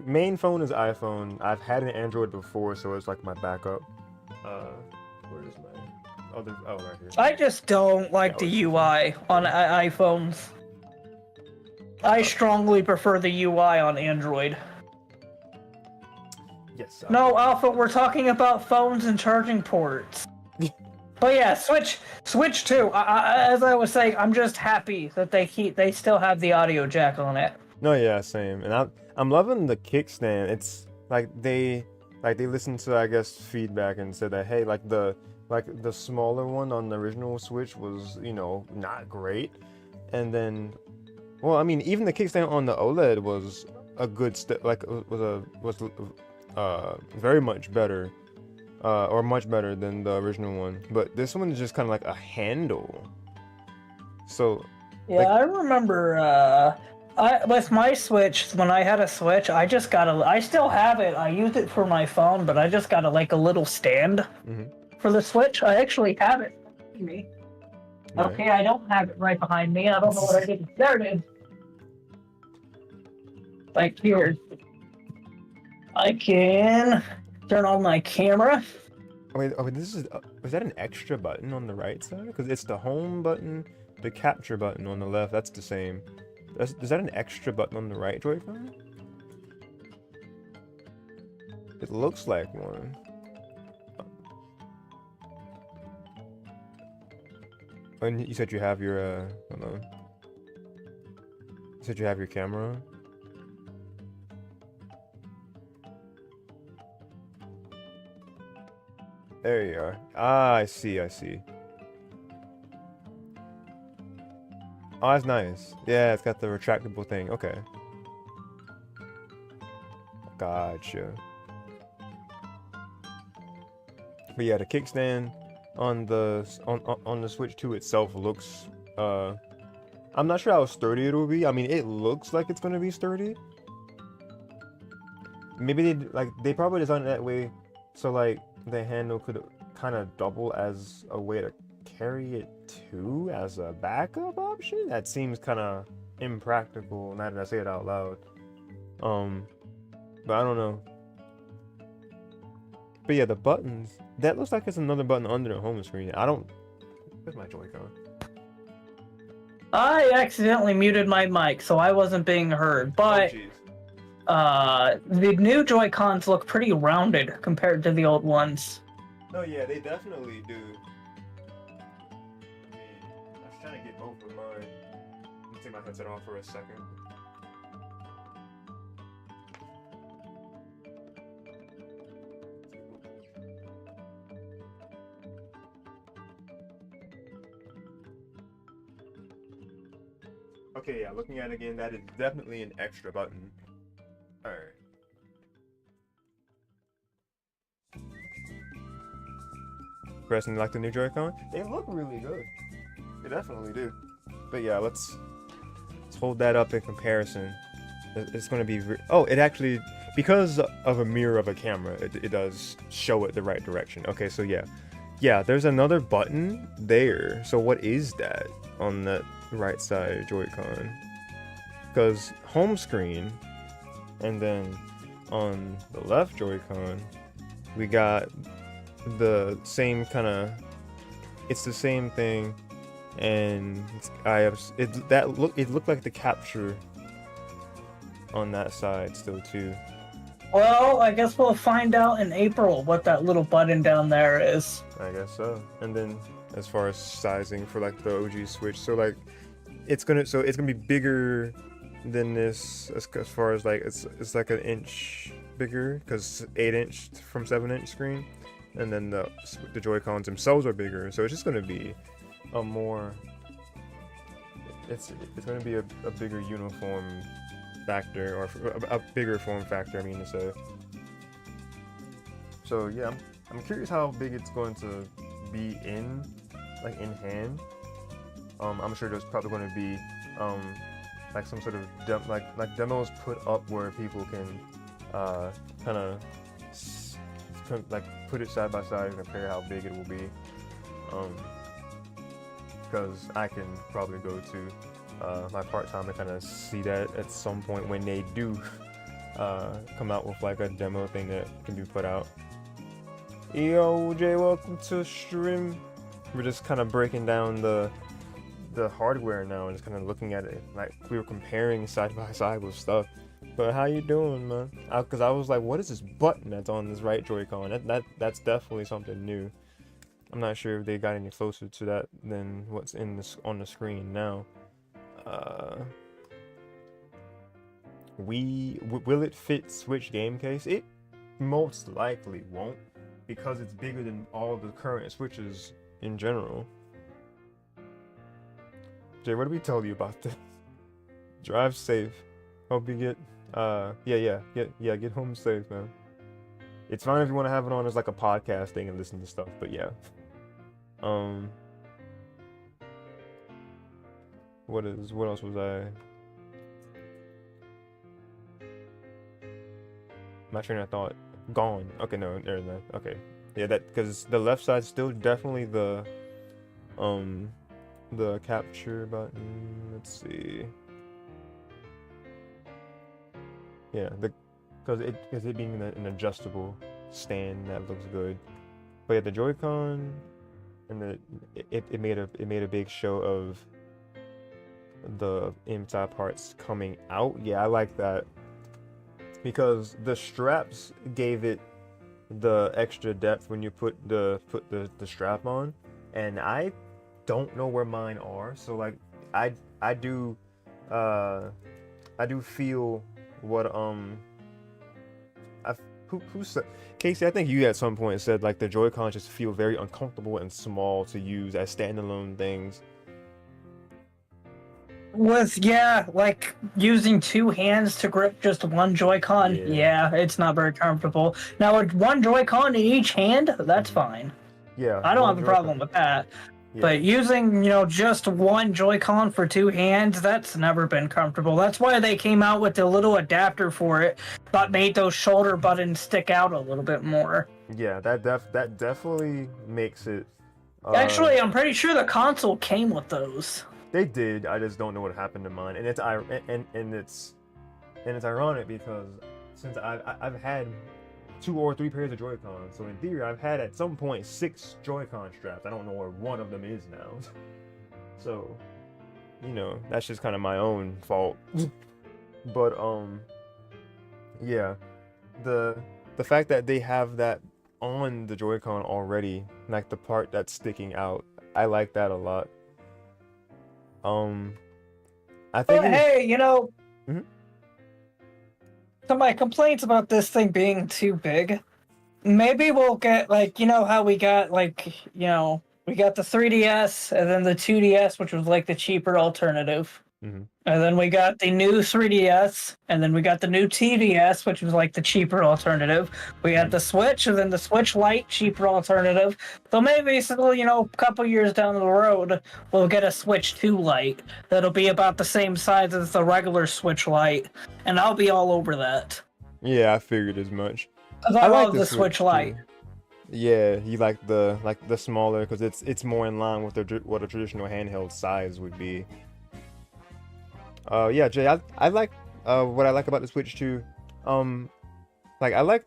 Main phone is iPhone. I've had an Android before, so it's like my backup. Where is my other? Oh, right here. I just don't like the UI on iPhones. I strongly prefer the UI on Android. Yes. No, Alpha, we're talking about phones and charging ports. But yeah, Switch 2. As I was saying, I'm just happy that they still have the audio jack on it. No, yeah, same. And I'm loving the kickstand. It's like they listened to, I guess, feedback and said that, hey, like the smaller one on the original Switch was, you know, not great. And then, well, I mean, even the kickstand on the OLED was a good step, like was very much better, or much better than the original one. But this one is just kind of like a handle. So yeah, like, I remember with my Switch, when I had a Switch, I still have it. I used it for my phone, but I just got a little stand for the Switch. I actually have it behind me. Nice. Okay, I don't have it right behind me. I don't know what I did. There it is. Like here. I can turn on my camera. Wait, is that an extra button on the right side? Because it's the home button, the capture button on the left. That's the same. Is that an extra button on the right Joy-Con? It looks like one. And you said you have your hold on. You said you have your camera on? There you are. Ah, I see. Oh, that's nice. Yeah, it's got the retractable thing. Okay. Gotcha. But yeah, the kickstand on the Switch 2 itself looks I'm not sure how sturdy it will be. I mean, it looks like it's gonna be sturdy. Maybe they probably designed it that way so like the handle could kind of double as a way to carry it too as a backup option. That seems kind of impractical now that I say it out loud. But I don't know. But yeah, the buttons, that looks like it's another button under the home screen. Where's my Joy-Con? I accidentally muted my mic, so I wasn't being heard. But the new Joy-Cons look pretty rounded compared to the old ones. Oh yeah, they definitely do. I mean, I was trying to get both of mine. Let me take my headset off for a second. Okay, yeah, looking at it again, that is definitely an extra button. Alright. Pressing like the new Joy-Con? They look really good. They definitely do. But yeah, let's hold that up in comparison. It's going to be... Oh, it actually... Because of a mirror of a camera, it does show it the right direction. Okay, so yeah. Yeah, there's another button there. So what is that on that right side Joy-Con? Because home screen, and then on the left Joy-Con, we got the same kind of... It's the same thing, and it looked like the capture on that side still too. Well, I guess we'll find out in April what that little button down there is. I guess so. And then as far as sizing for like the OG Switch, so like it's gonna be bigger than this as far as like it's like an inch bigger because 8-inch from 7-inch screen, and then the Joy-Cons themselves are bigger, so it's just gonna be a more it's gonna be a bigger uniform factor, or a bigger form factor, I mean to say. So yeah, I'm curious how big it's going to be in hand. I'm sure there's probably going to be like some sort of like demos put up where people can kind of like put it side by side and compare how big it will be. Because I can probably go to my part-time to kind of see that at some point when they do come out with like a demo thing that can be put out. Yo, Jay, welcome to stream. We're just kind of breaking down the hardware now and just kind of looking at it like we were comparing side by side with stuff. But how you doing, man? Because I was like, what is this button that's on this right Joy-Con? That's definitely something new. I'm not sure if they got any closer to that than what's on the screen now. Will it fit Switch game case? It most likely won't, because it's bigger than all of the current Switches in general. Jay, what did we tell you about this? Drive safe. Hope you get get home safe, man. It's fine if you want to have it on as like a podcast thing and listen to stuff, but yeah. What else was I? My train of thought gone. Okay, no, there's no. Okay, yeah, that because the left side's still definitely the capture button. Let's see. Yeah, because it being an adjustable stand, that looks good. But yeah, the Joy-Con and it made a big show of the inside parts coming out. Yeah, I like that, because the straps gave it the extra depth when you put the strap on, and I don't know where mine are, so like I do feel what who said, Casey, I think you at some point said like the Joy-Con just feel very uncomfortable and small to use as standalone things. Like using two hands to grip just one Joy-Con. Yeah, it's not very comfortable. Now, with one Joy-Con in each hand, that's fine. Yeah, I don't have a problem with that. Yeah. But using, just one Joy-Con for two hands, that's never been comfortable. That's why they came out with a little adapter for it, but made those shoulder buttons stick out a little bit more. Yeah, that definitely makes it. Actually, I'm pretty sure the console came with those. They did. I just don't know what happened to mine, and it's ironic because since I've had 2 or 3 pairs of Joy-Cons, so in theory I've had at some point 6 Joy-Con straps. I don't know where one of them is now. So you know, that's just kind of my own fault. But yeah, the fact that they have that on the Joy-Con already, like the part that's sticking out, I like that a lot. I think But hey, you know, Mhm. so my complaints about this thing being too big, maybe we'll get, like, you know how we got, like, you know, we got the 3DS and then the 2DS, which was like the cheaper alternative. Mhm. And then we got the new 3DS, and then we got the new TDS, which was like the cheaper alternative. We had the Switch, and then the Switch Lite, cheaper alternative. So maybe, so, you know, a couple years down the road, we'll get a Switch 2 Lite that'll be about the same size as the regular Switch Lite, and I'll be all over that. Yeah, I figured as much. Because I I like love the the Switch too. Lite. Yeah, you like the smaller because it's more in line with what a traditional handheld size would be. Yeah, Jay, I like what I like about the Switch too. Like I like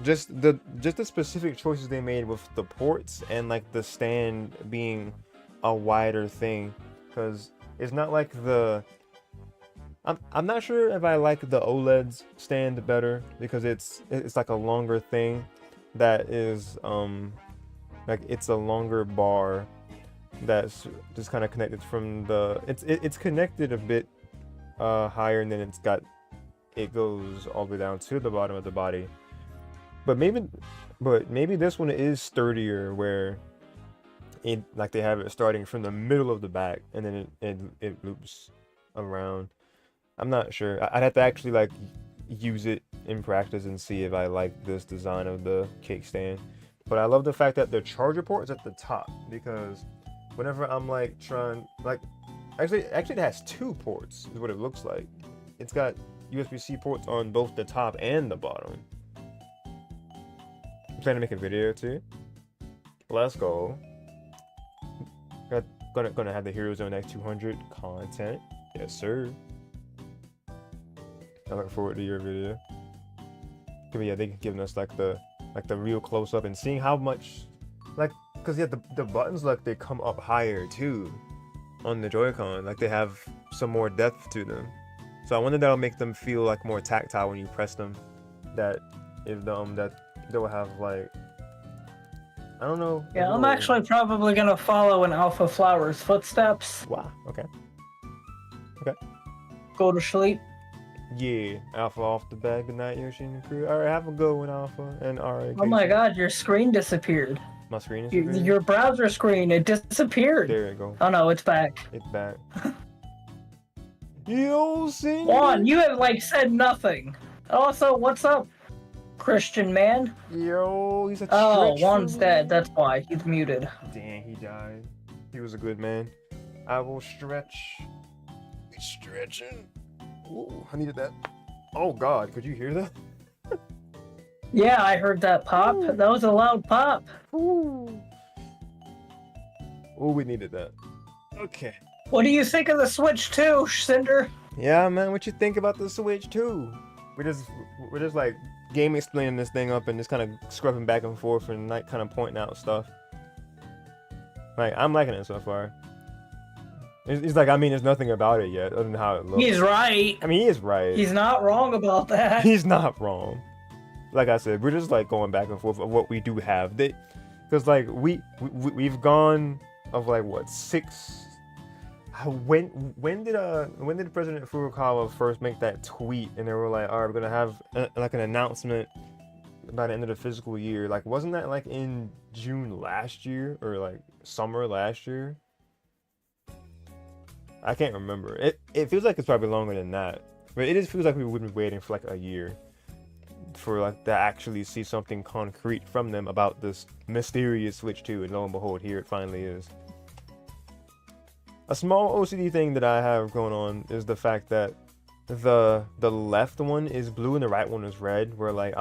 just the specific choices they made with the ports and like the stand being a wider thing, because it's not like I'm not sure if I like the OLED's stand better because it's like a longer thing that is like it's a longer bar that's just kind of connected from the it's connected a bit higher, and then it goes all the way down to the bottom of the body. But maybe this one is sturdier, where it like they have it starting from the middle of the back and then it loops around. I'm not sure. I'd have to actually like use it in practice and see if I like this design of the kickstand. But I love the fact that the charger port is at the top, because whenever I'm like trying like actually it has two ports is what it looks like. It's got USB-C ports on both the top and the bottom. I'm trying to make a video too. Let's go. Gonna have the Hero Zone X200 content. Yes, sir. I look forward to your video. But yeah, they giving us like the real close up and seeing how much, like, cause yeah, the buttons, like, they come up higher too on the Joy-Con. Like they have some more depth to them. So I wonder that'll make them feel like more tactile when you press them. That if that they'll have like, I don't know. Yeah, I'm actually probably gonna follow in Alpha Flower's footsteps. Wow. Okay. Go to sleep. Yeah, Alpha off the bag. Good night, Yoshi and the crew. All right, have a good one, Alpha. And all right. Oh my God, your screen disappeared. My screen is disappeared? Your browser screen, it disappeared. There you go. Oh no, it's back. It's back. Yo, Cindy. Juan, you have like said nothing. Also, what's up, Christian man? Yo, he's a Oh, Juan's dead. That's why he's muted. Dang, he died. He was a good man. I will stretch. Stretching. Ooh, I needed that. Oh God, could you hear that? Yeah, I heard that pop. Ooh. That was a loud pop. Ooh. Oh, we needed that. Okay. What do you think of the Switch 2, Cinder? Yeah, man, what you think about the Switch 2? We're just like game explaining this thing up and just kind of scrubbing back and forth and like kind of pointing out stuff. Like, I'm liking it so far. It's like, I mean, there's nothing about it yet other than how it looks. He's right. I mean, he is right. He's not wrong about that. He's not wrong. Like I said, we're just like going back and forth of what we do have. Because like we've gone of like what 6. When did President Furukawa first make that tweet and they were like, all right, we're gonna have like an announcement by the end of the fiscal year? Like, wasn't that like in June last year or like summer last year? I can't remember. It feels like it's probably longer than that, but it just feels like we would be waiting for like a year for like to actually see something concrete from them about this mysterious Switch 2, and lo and behold, here it finally is. A small OCD thing that I have going on is the fact that the left one is blue and the right one is red, where like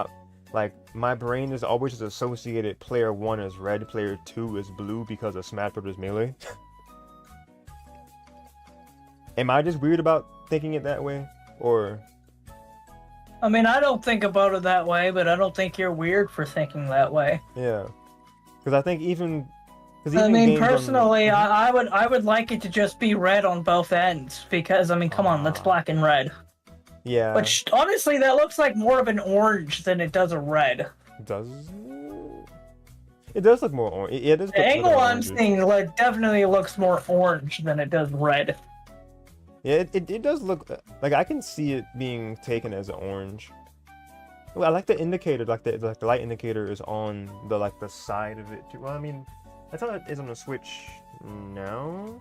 my brain is always just associated player 1 as red, player 2 is blue because of Smash Bros. Melee. Am I just weird about thinking it that way, or? I mean, I don't think about it that way, but I don't think you're weird for thinking that way. Yeah, because I think even I mean, personally, I would like it to just be red on both ends because I mean, come on, that's black and red. Yeah. Which honestly, that looks like more of an orange than it does a red. Does it does look more orange? It does. The angle I'm seeing definitely looks more orange than it does red. Yeah, it does look like I can see it being taken as an orange. Well, I like the indicator, like the light indicator is on the side of it too. Well, I mean, that's how it is on the Switch now.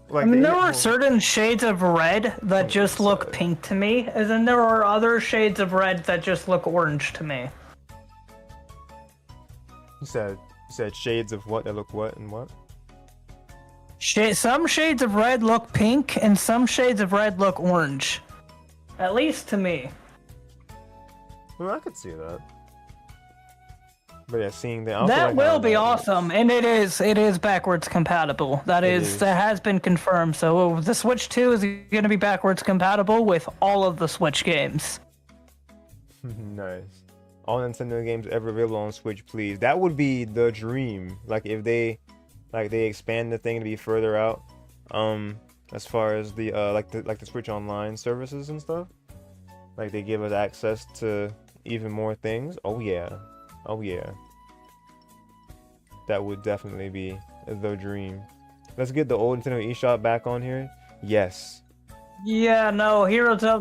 Like, I mean, there are certain shades of red that just look pink to me, and then there are other shades of red that just look orange to me. You said shades of what that look what and what? Some shades of red look pink, and some shades of red look orange. At least to me. Well, I could see that. But yeah, seeing that. That will be awesome, and it is backwards compatible. That has been confirmed. So the Switch 2 is going to be backwards compatible with all of the Switch games. Nice. All Nintendo games ever available on Switch, please. That would be the dream. Like if they expand the thing to be further out, as far as the the Switch Online services and stuff. Like they give us access to even more things. Oh yeah. That would definitely be the dream. Let's get the old Nintendo eShop back on here. Yes. Yeah, no,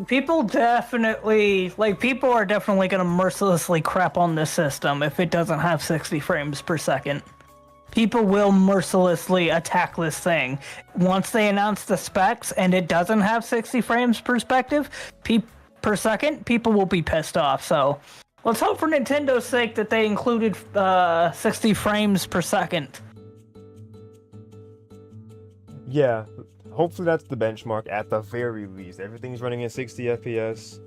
people are definitely gonna mercilessly crap on this system if it doesn't have 60 frames per second. People will mercilessly attack this thing. Once they announce the specs and it doesn't have 60 frames per second, people will be pissed off, so let's hope for Nintendo's sake that they included 60 frames per second. Yeah, hopefully that's the benchmark at the very least. Everything's running at 60 FPS.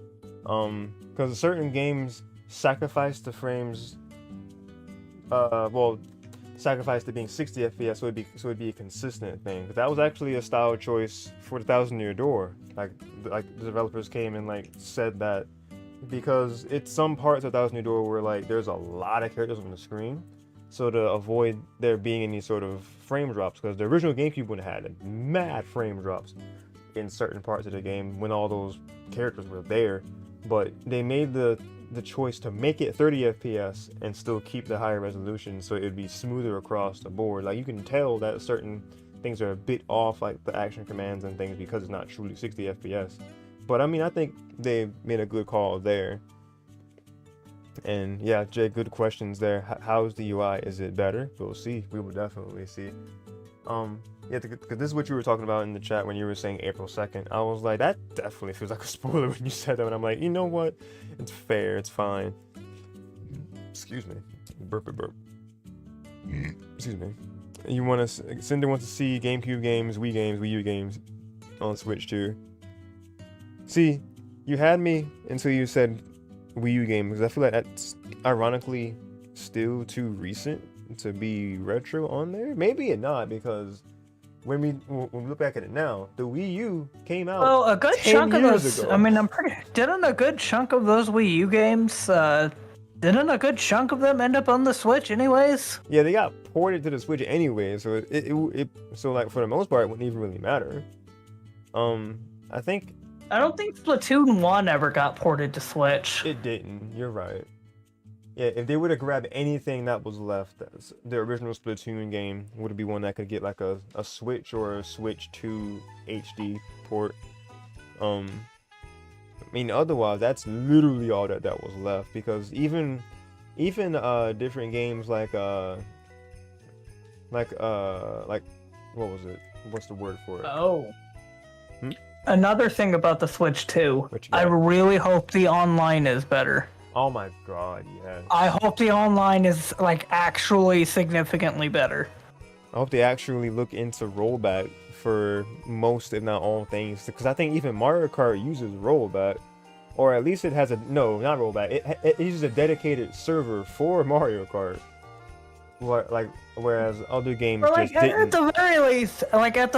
Because certain games sacrifice the frames. Sacrifice to being 60 FPS, so it'd be a consistent thing. But that was actually a style choice for the Thousand Year Door. Like the developers came and said that because it's some parts of Thousand Year Door where there's a lot of characters on the screen, so to avoid there being any sort of frame drops, because the original GameCube one had mad frame drops in certain parts of the game when all those characters were there, but they made the choice to make it 30 FPS and still keep the higher resolution, so it'd be smoother across the board. Like you can tell that certain things are a bit off, like the action commands and things, because it's not truly 60 FPS. But I mean, I think they made a good call there. And yeah, Jay, good questions there. How's the UI? Is it better? We'll see. We will definitely see. Yeah, because this is what you were talking about in the chat when you were saying April 2nd. I was like, that definitely feels like a spoiler when you said that. And I'm like, you know what? It's fair. It's fine. Excuse me. Burp. Excuse me. Cinder wants to see GameCube games, Wii U games on Switch too. See, you had me until you said Wii U games, because I feel like that's ironically still too recent to be retro on there. Maybe it not, because when we look back at it now, the Wii U came out. Well, a good chunk of those. Ago. I mean, didn't a good chunk of those Wii U games? Didn't a good chunk of them end up on the Switch, anyways? Yeah, they got ported to the Switch anyway, so so for the most part, it wouldn't even really matter. I don't think Splatoon 1 ever got ported to Switch. It didn't. You're right. Yeah, if they would have grabbed anything that was left, the original Splatoon game would be one that could get a Switch or a Switch 2 HD port. I mean, otherwise, that's literally all that was left, because even different games like what was it? What's the word for it? Oh. Another thing about the Switch 2, I really hope the online is better. Oh my god, yeah. I hope the online is actually significantly better. I hope they actually look into rollback for most, if not all things, because I think even Mario Kart uses rollback, or at least it has not rollback. It uses a dedicated server for Mario Kart. Whereas other games just didn't. At the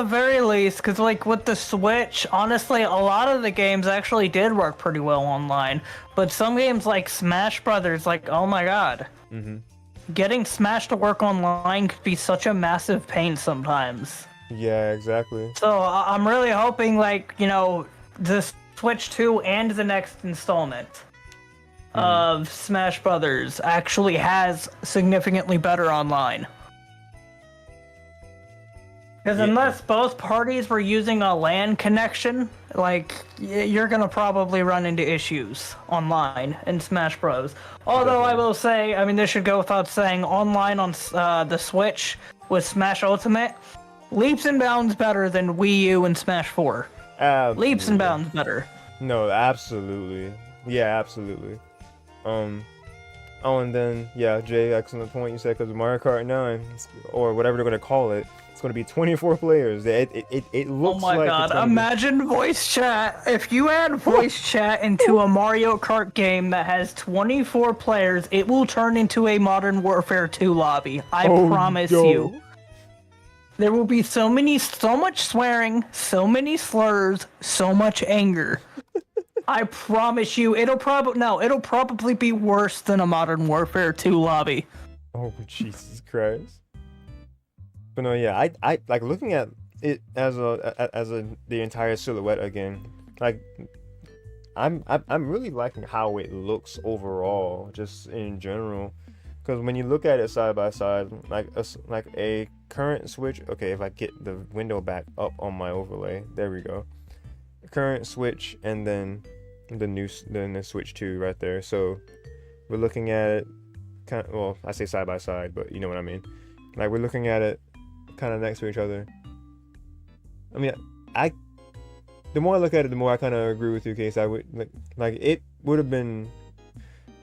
very least, because with the Switch, honestly, a lot of the games actually did work pretty well online. But some games like Smash Brothers, oh my god. getting Smash to work online could be such a massive pain sometimes. Yeah, exactly. So I'm really hoping, like, you know, the Switch 2 and the next installment of Smash Brothers actually has significantly better online. Because unless both parties were using a LAN connection, like, you're gonna probably run into issues online in Smash Bros. Although I will say, I mean, this should go without saying, online on the Switch with Smash Ultimate, leaps and bounds better than Wii U and Smash 4. Absolutely. Leaps and bounds better. No, absolutely. Yeah, absolutely. Oh, and then, yeah, Jay, excellent point you said, because Mario Kart 9, or whatever they're going to call it, it's going to be 24 players. It looks like... Oh my god, imagine voice chat. If you add voice chat into a Mario Kart game that has 24 players, it will turn into a Modern Warfare 2 lobby. I promise you. There will be so much swearing, so many slurs, so much anger. I promise you, it'll probably be worse than a Modern Warfare 2 lobby. Oh, Jesus Christ. But no, yeah, I like looking at it as the entire silhouette again. Like, I'm really liking how it looks overall, just in general. Because when you look at it side by side, like a current Switch. Okay, if I get the window back up on my overlay, there we go. Current Switch, and then the Switch 2 right there. So we're looking at it kind of, well, I say side by side, but you know what I mean. Like, we're looking at it kind of next to each other. I mean, the more I look at it, the more I kind of agree with you, Case. I would like it would have been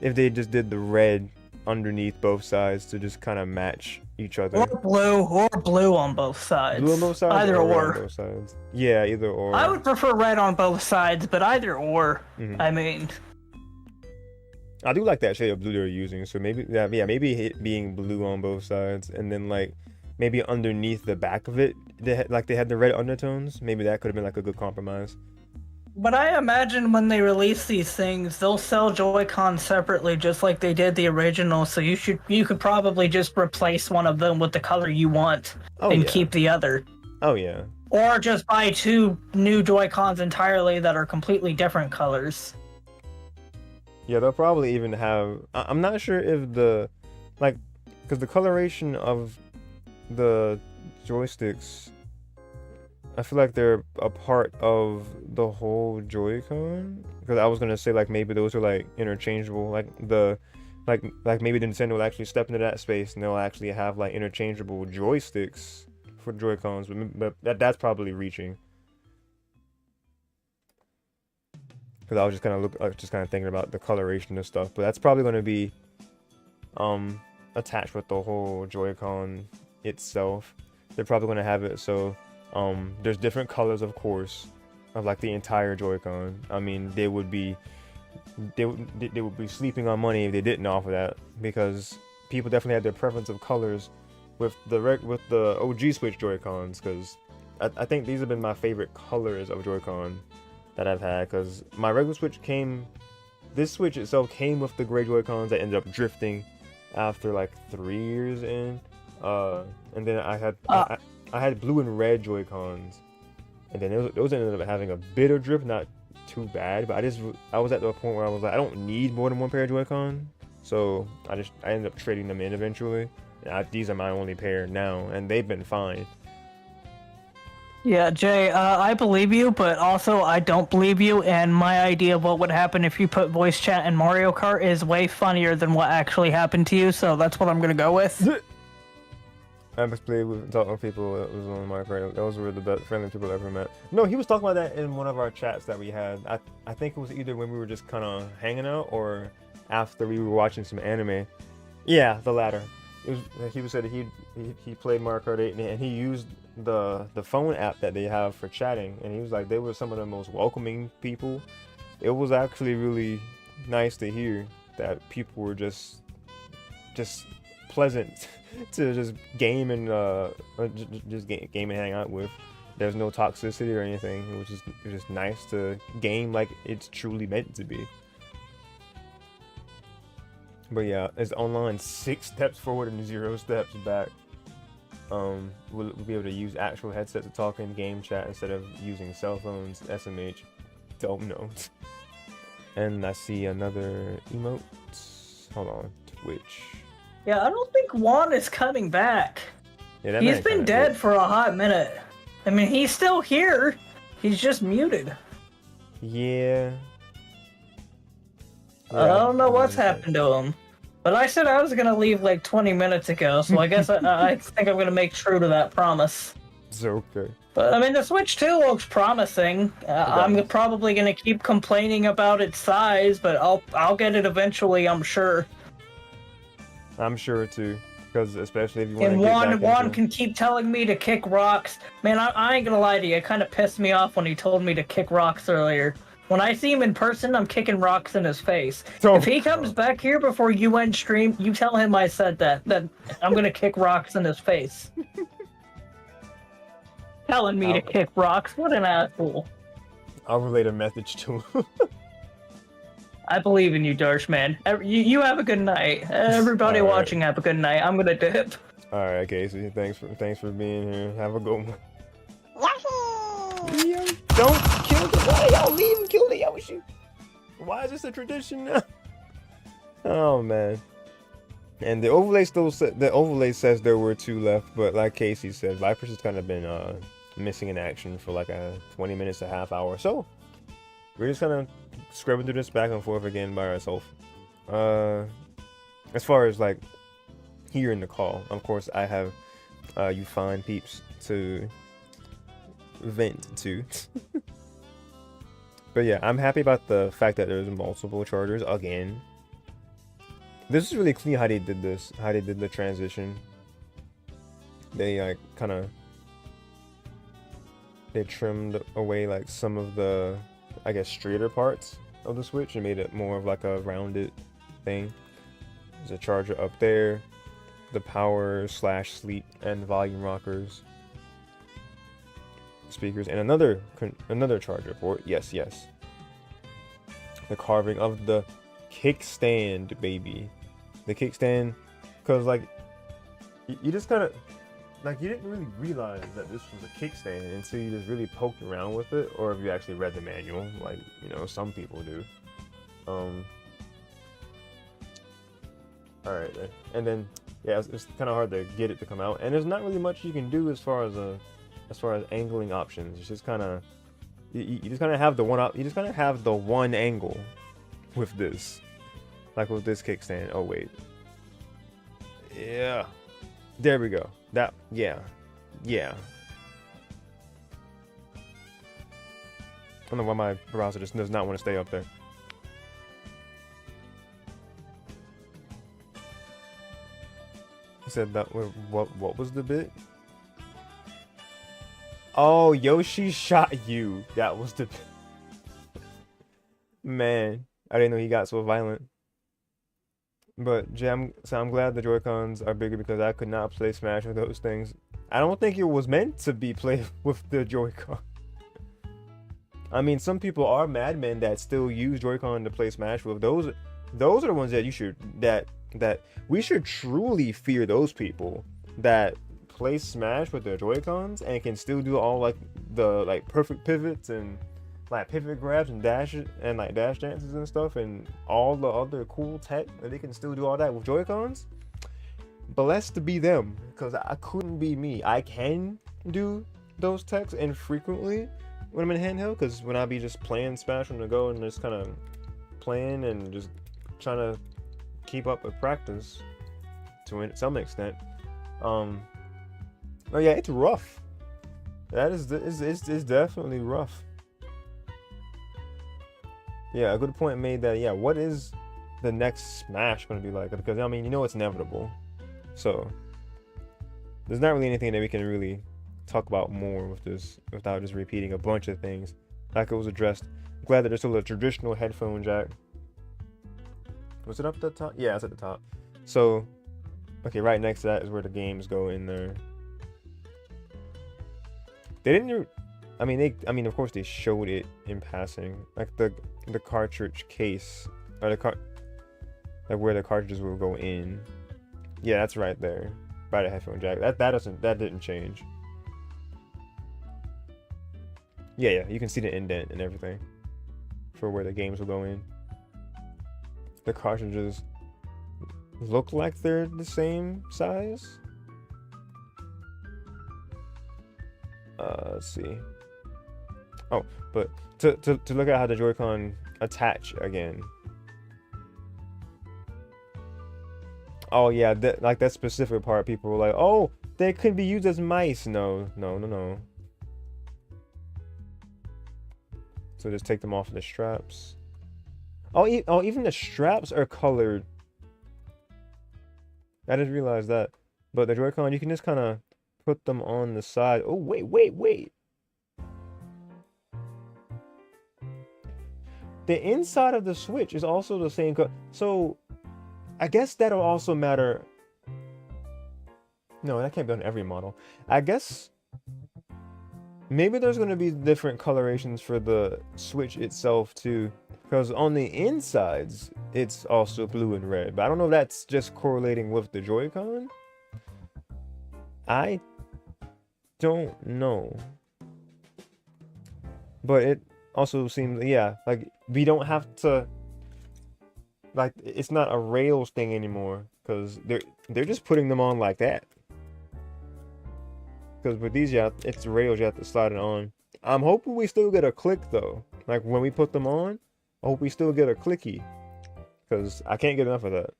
if they just did the red underneath both sides to just kind of match each other. Or blue on both sides. Blue on both sides. Either or. On both sides. Yeah, either or. I would prefer red on both sides, but either or. I mean, I do like that shade of blue they're using. So maybe, maybe it being blue on both sides, and then like maybe underneath the back of it, they had the red undertones. Maybe that could have been like a good compromise. But I imagine when they release these things, they'll sell Joy-Con separately, just like they did the original. So you could probably just replace one of them with the color you want and keep the other. Oh yeah. Or just buy two new Joy-Cons entirely that are completely different colors. Yeah, they'll probably even have. I'm not sure if because the coloration of the joysticks, I feel like they're a part of the whole Joy-Con. Because I was gonna say like maybe those are like interchangeable, like maybe Nintendo will actually step into that space and they'll actually have like interchangeable joysticks for Joy-Cons. But that's probably reaching. Because I was just kind of thinking about the coloration and stuff, but that's probably gonna be attached with the whole Joy-Con itself. They're probably gonna have it so. There's different colors, of course, of like the entire Joy-Con. I mean, they would be sleeping on money if they didn't offer that, because people definitely had their preference of colors with the OG Switch Joy-Cons. Because I think these have been my favorite colors of Joy-Con that I've had. Because my regular Switch this Switch itself came with the gray Joy-Cons that ended up drifting after like 3 years in, and then I had blue and red Joy-Cons, and then those ended up having a bit of drift, not too bad, but I was at the point where I was like, I don't need more than one pair of Joy-Con, so I ended up trading them in eventually. These are my only pair now, and they've been fine. Yeah, Jay, I believe you, but also I don't believe you, and my idea of what would happen if you put voice chat in Mario Kart is way funnier than what actually happened to you, so that's what I'm gonna go with. I played with talking with people that was on Mario Kart. Those were the best friendly people I ever met. No, he was talking about that in one of our chats that we had. I think it was either when we were just kind of hanging out or after we were watching some anime. Yeah, the latter. He said he played Mario Kart 8 and he used the phone app that they have for chatting, and he was like, they were some of the most welcoming people. It was actually really nice to hear that people were just pleasant to just game and game and hang out with. There's no toxicity or anything, which is just nice to game like it's truly meant to be. But yeah, it's online 6 steps forward and 0 steps back. We'll be able to use actual headsets to talk in game chat instead of using cell phones. SMH. Don't know. And I see another emote. Hold on. Twitch. Yeah, I don't think Juan is coming back. Yeah, that He's man been kinda dead did. for a hot minute. I mean, he's still here. He's just muted. Yeah. I don't know what's noticed that. happened to him. But I said I was gonna leave like 20 minutes ago, so I guess I think I'm gonna make true to that promise. It's okay. But I mean, the Switch 2 looks promising. I'm does. probably gonna keep complaining about its size, but I'll get it eventually, I'm sure. I'm sure too, because especially if you want to And get back Juan into... can keep telling me to kick rocks. Man, I ain't gonna lie to you. It kind of pissed me off when he told me to kick rocks earlier. When I see him in person, I'm kicking rocks in his face. Oh, If he comes back here before you end stream, you tell him I said that I'm gonna kick rocks in his face. Telling me to kick rocks? What an asshole. I'll relate a message to him. I believe in you, Darsh, man. You have a good night. Everybody All right. watching, have a good night. I'm gonna dip. Alright, Casey. Thanks for being here. Have a good one. Yo, don't kill the boy. Yo, leave him kill the Yoshi. Why is this a tradition now? Oh man. And the overlay says there were 2 left, but like Casey said, Viper's has kind of been missing in action for like a 20 minutes to half hour. So we're just kind of scrubbing through this back and forth again by ourselves. As far as like here in the call, of course I have you fine peeps to vent to. But yeah, I'm happy about the fact that there's multiple chargers again. This is really clean how they did this, how they did the transition. They like they trimmed away like some of the, I guess, straighter parts of the Switch and made it more of like a rounded thing. There's a charger up there, the power / sleep and volume rockers, speakers, and another charger port. Yes. The carving of the kickstand, baby. The kickstand, because like you just kind of like you didn't really realize that this was a kickstand until you just really poked around with it, or if you actually read the manual, like some people do. All right, and then yeah, it's kind of hard to get it to come out, and there's not really much you can do as far as angling options. It's just kind of you just kind of have the one angle with this, like with this kickstand. Oh wait, yeah, there we go. That yeah. I don't know why my browser just does not want to stay up there. He said that what was the bit? Oh, Yoshi shot you. That was the man. I didn't know he got so violent. But Jay, I'm glad the Joy-Cons are bigger because I could not play Smash with those things. I don't think it was meant to be played with the Joy-Con. I mean, some people are madmen that still use Joy-Con to play Smash with. Those are the ones that we should truly fear. Those people that play Smash with their Joy-Cons and can still do all like the perfect pivots and like pivot grabs and dash dances and stuff and all the other cool tech, and they can still do all that with Joy-Cons. Blessed to be them, because I couldn't be me. I can do those techs infrequently when I'm in handheld, because when I be just playing Smash on the go and just kind of playing and just trying to keep up with practice to some extent. Oh yeah, it's rough. It's definitely rough. Yeah, a good point made that, yeah, what is the next Smash going to be like? Because, I mean, it's inevitable. So, there's not really anything that we can really talk about more with this without just repeating a bunch of things like it was addressed. I'm glad that there's still a traditional headphone jack. Was it up the top? Yeah, it's at the top. So, okay, right next to that is where the games go in there. They didn't... I mean, of course they showed it in passing, like the cartridge case or like where the cartridges will go in. Yeah, that's right there by the headphone jack. That didn't change. Yeah, you can see the indent and everything for where the games will go in. The cartridges look like they're the same size. Let's see. Oh, but to look at how the Joy-Con attach again. Oh yeah, like that specific part, people were like, oh, they could be used as mice. No. So just take them off of the straps. Oh, even the straps are colored. I just realized that. But the Joy-Con, you can just kind of put them on the side. Oh, wait. The inside of the Switch is also the same color. So, I guess that'll also matter. No, that can't be on every model. I guess maybe there's going to be different colorations for the Switch itself too. Because on the insides, it's also blue and red. But I don't know if that's just correlating with the Joy-Con. I don't know. But it also seems, yeah, like we don't have to, like, it's not a rails thing anymore. Because they're just putting them on like that. Because with these, yeah, it's rails, you have to slide it on. I'm hoping we still get a click though. Like when we put them on, I hope we still get a clicky. Because I can't get enough of that.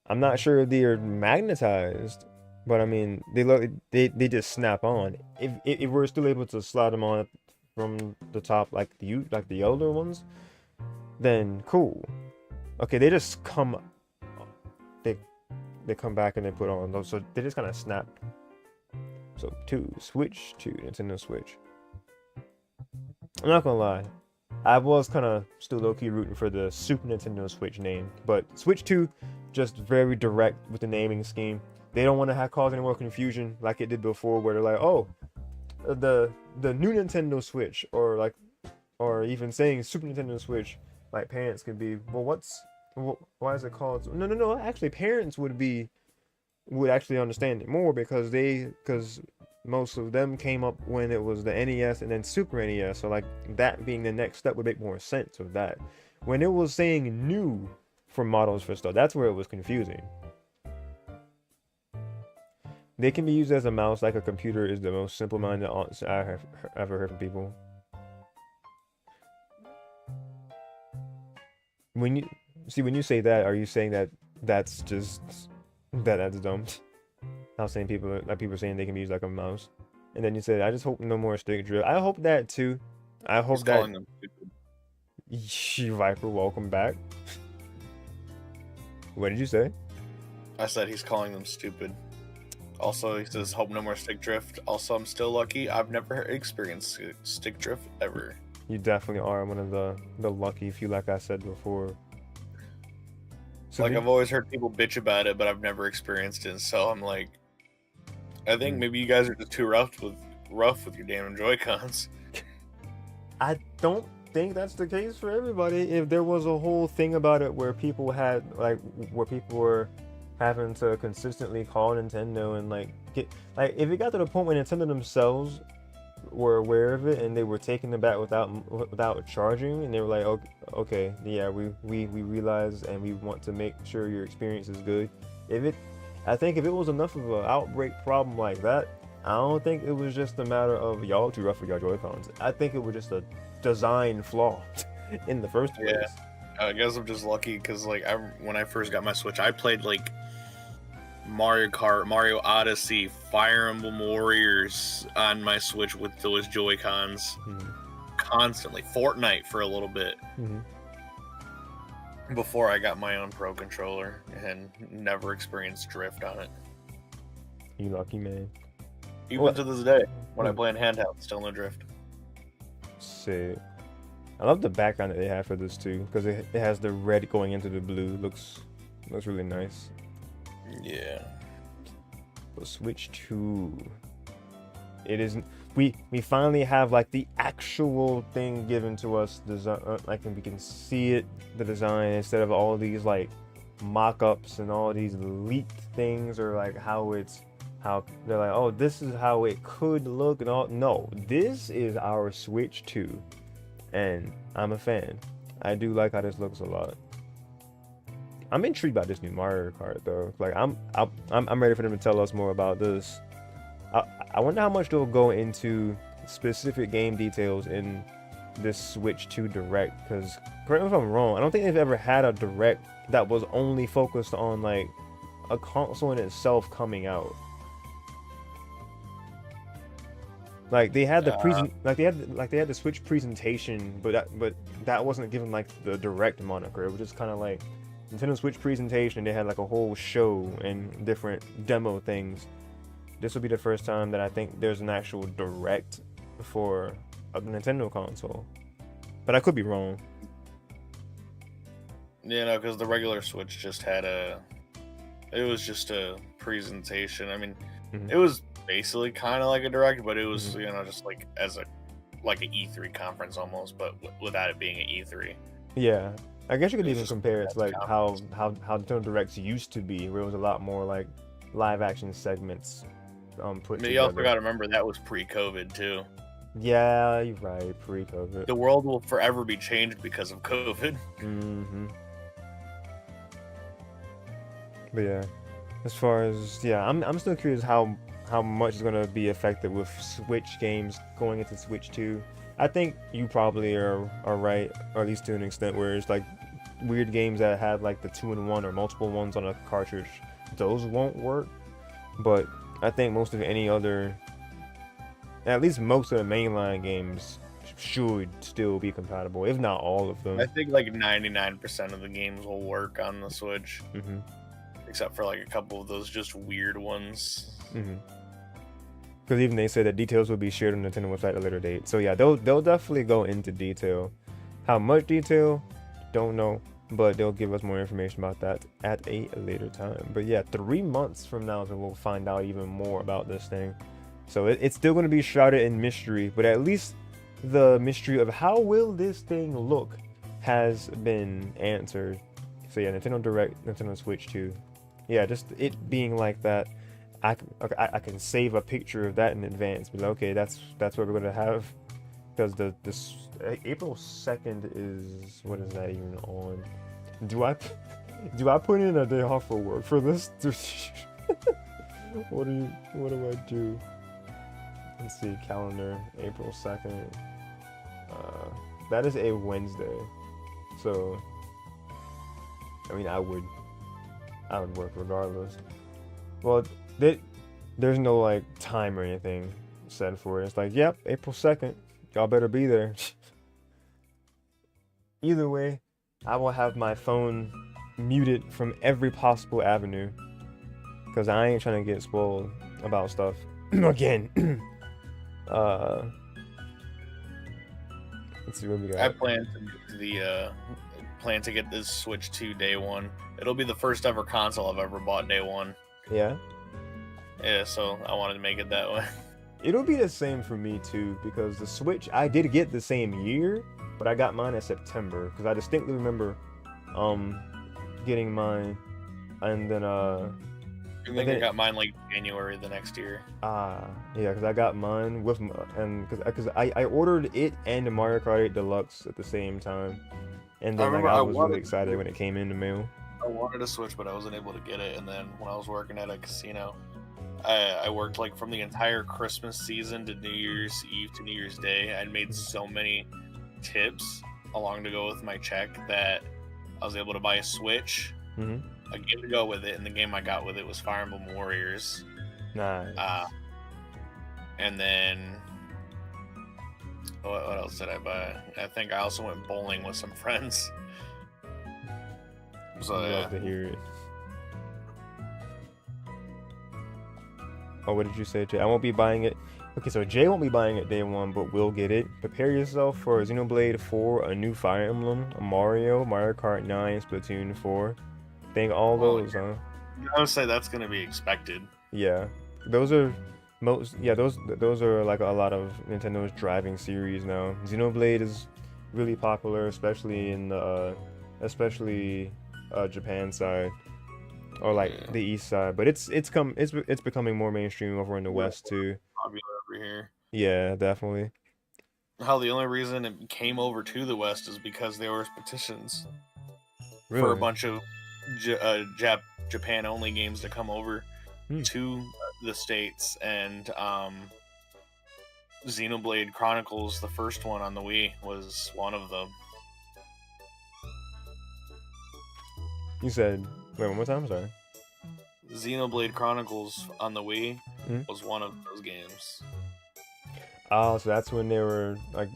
I'm not sure if they're magnetized, but I mean, they just snap on. If we're still able to slide them on from the top like the older ones, then cool. Okay, they just come. They come back and they put on those, so they just kind of snap. So Switch 2, Nintendo Switch. I'm not gonna lie, I was kind of still low-key rooting for the Super Nintendo Switch name, but Switch 2 just very direct with the naming scheme. They don't want to cause any more confusion like it did before, where they're like, oh, the new Nintendo Switch, or even saying Super Nintendo Switch. Like parents could be, well, why is it called? No. Actually, parents would actually understand it more because most of them came up when it was the NES and then Super NES. So like that being the next step would make more sense of that. When it was saying new for models for stuff, that's where it was confusing. They can be used as a mouse like a computer is the most simple-minded answer I have ever heard from people. When you say that, are you saying that's dumb? I was saying people saying they can be used like a mouse, and then you said, I just hope no more stick drift. I hope that too. I hope He's that. calling them stupid. Viper, welcome back. What did you say? I said he's calling them stupid. Also, he says, hope no more stick drift. Also, I'm still lucky. I've never experienced stick drift ever. You definitely are one of the lucky few, like I said before. So I've always heard people bitch about it, but I've never experienced it. So I'm like, I think maybe you guys are just too rough with your damn Joy-Cons. I don't think that's the case for everybody. If there was a whole thing about it where people were having to consistently call Nintendo and if it got to the point where Nintendo themselves were aware of it and they were taking it back without charging, and they were like, okay, yeah, we realize and we want to make sure your experience is good. I think if it was enough of an outbreak problem like that, I don't think it was just a matter of y'all too rough with your Joy-Cons. I think it was just a design flaw in the first place. Yeah, I guess I'm just lucky because when I first got my Switch, I played Mario Kart, Mario Odyssey, Fire Emblem Warriors on my Switch with those Joy-Cons constantly. Fortnite for a little bit before I got my own Pro controller and never experienced drift on it. You lucky man. Even to this day, when I play in handheld, still no drift. Sick. I love the background that they have for this too, because it has the red going into the blue. Looks really nice. Yeah. But Switch 2, it isn't. we finally have like the actual thing given to us, design, like, and we can see it, the design, instead of all these like mock-ups and all these leaked things, or like how they're like, oh, this is how it could look and all. No, this is our Switch 2, and I'm a fan. I do like how this looks a lot. I'm intrigued by this new Mario Kart though. Like I'm ready for them to tell us more about this. I wonder how much they'll go into specific game details in this Switch 2 Direct, because correct me if I'm wrong, I don't think they've ever had a Direct that was only focused on like a console in itself coming out. Like they had the they had the Switch presentation, but that wasn't given like the Direct moniker. It was just kind of like Nintendo Switch presentation. They had like a whole show and different demo things. This will be the first time that I think there's an actual Direct for a Nintendo console, but I could be wrong. Yeah, no, because the regular Switch just had it was just a presentation. I mean, it was basically kind of like a Direct, but it was just like an E3 conference almost, but without it being an E3. Yeah, I guess you could even compare it to like how Nintendo Directs used to be, where it was a lot more like live action segments put together. You also got to remember that was pre-COVID too. Yeah, you're right, pre-COVID. The world will forever be changed because of COVID. But yeah, as far as I'm still curious how much is gonna be affected with Switch games going into Switch 2. I think you probably are right, or at least to an extent, where it's like weird games that have like the 2-in-1 or multiple ones on a cartridge, those won't work. But I think most of any other, at least most of the mainline games, should still be compatible, if not all of them. I think like 99% of the games will work on the Switch, except for like a couple of those just weird ones. Because even they said that details will be shared on the Nintendo website at a later date. So yeah, they'll definitely go into detail. How much detail? Don't know, but they'll give us more information about that at a later time. But yeah, 3 months from now, so we'll find out even more about this thing. So it's still going to be shrouded in mystery, but at least the mystery of how will this thing look has been answered. So yeah, Nintendo Direct, Nintendo Switch 2. Yeah, just it being like that. I can save a picture of that in advance, but okay, that's what we're gonna have, because this April 2nd is, what is that even on? Do I put in a day off for work for this? What do I do? Let's see, calendar, April 2nd. That is a Wednesday, so I mean I would work regardless. Well, there's no like time or anything set for it. It's like, yep, April 2nd, y'all better be there. Either way, I will have my phone muted from every possible avenue, because I ain't trying to get spoiled about stuff again. Let's see what we got. I plan to get this Switch 2 day one. It'll be the first ever console I've ever bought day one. Yeah. Yeah, so I wanted to make it that way. It'll be the same for me too, because the Switch, I did get the same year, but I got mine in September, because I distinctly remember getting mine, and then I think I got mine like January the next year. Yeah, because I got mine with because I ordered it and the Mario Kart 8 Deluxe at the same time, and then I was really excited when it came in the mail. I wanted a Switch, but I wasn't able to get it, and then when I was working at a casino, I worked like from the entire Christmas season to New Year's Eve to New Year's Day. I'd made so many tips along to go with my check that I was able to buy a Switch, a game to go with it, and the game I got with it was Fire Emblem Warriors. Nice. And then what else did I buy? I think I also went bowling with some friends. So I'd love to hear it. Oh, what did you say, Jay? I won't be buying it. Okay, so Jay won't be buying it day one, but we'll get it. Prepare yourself for Xenoblade 4, a new Fire Emblem, a Mario Kart 9, Splatoon 4. Think all those, huh? I would say that's going to be expected. Yeah, those are those are like a lot of Nintendo's driving series now. Xenoblade is really popular, especially in the Japan side or like the East side. But it's becoming more mainstream over in the West too. Popular over here. Yeah, definitely. How the only reason it came over to the West is because there was petitions for a Really? bunch of Japan only games to come over to the States, and Xenoblade Chronicles, the first one on the Wii, was one of them. You said, wait, one more time, sorry. Xenoblade Chronicles on the Wii was one of those games. Oh, so that's when they were like,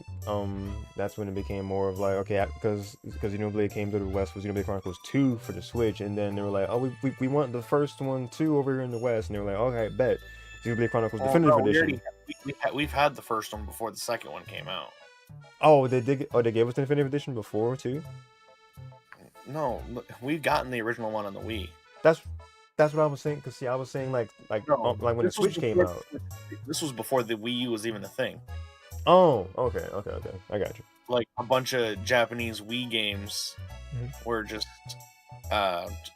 that's when it became more of like, okay, because Xenoblade came to the West with Xenoblade Chronicles 2 for the Switch, and then they were like, oh, we want the first one too over here in the West, and they were like, okay, bet. Xenoblade Chronicles Definitive Edition. We've had the first one before the second one came out. Oh, they did. Oh, they gave us the Definitive Edition before too. No, we've gotten the original one on the Wii. That's what I was saying. Cause see, I was saying like when the Switch came out. This was before the Wii U was even a thing. Oh, okay. I got you. Like a bunch of Japanese Wii games were just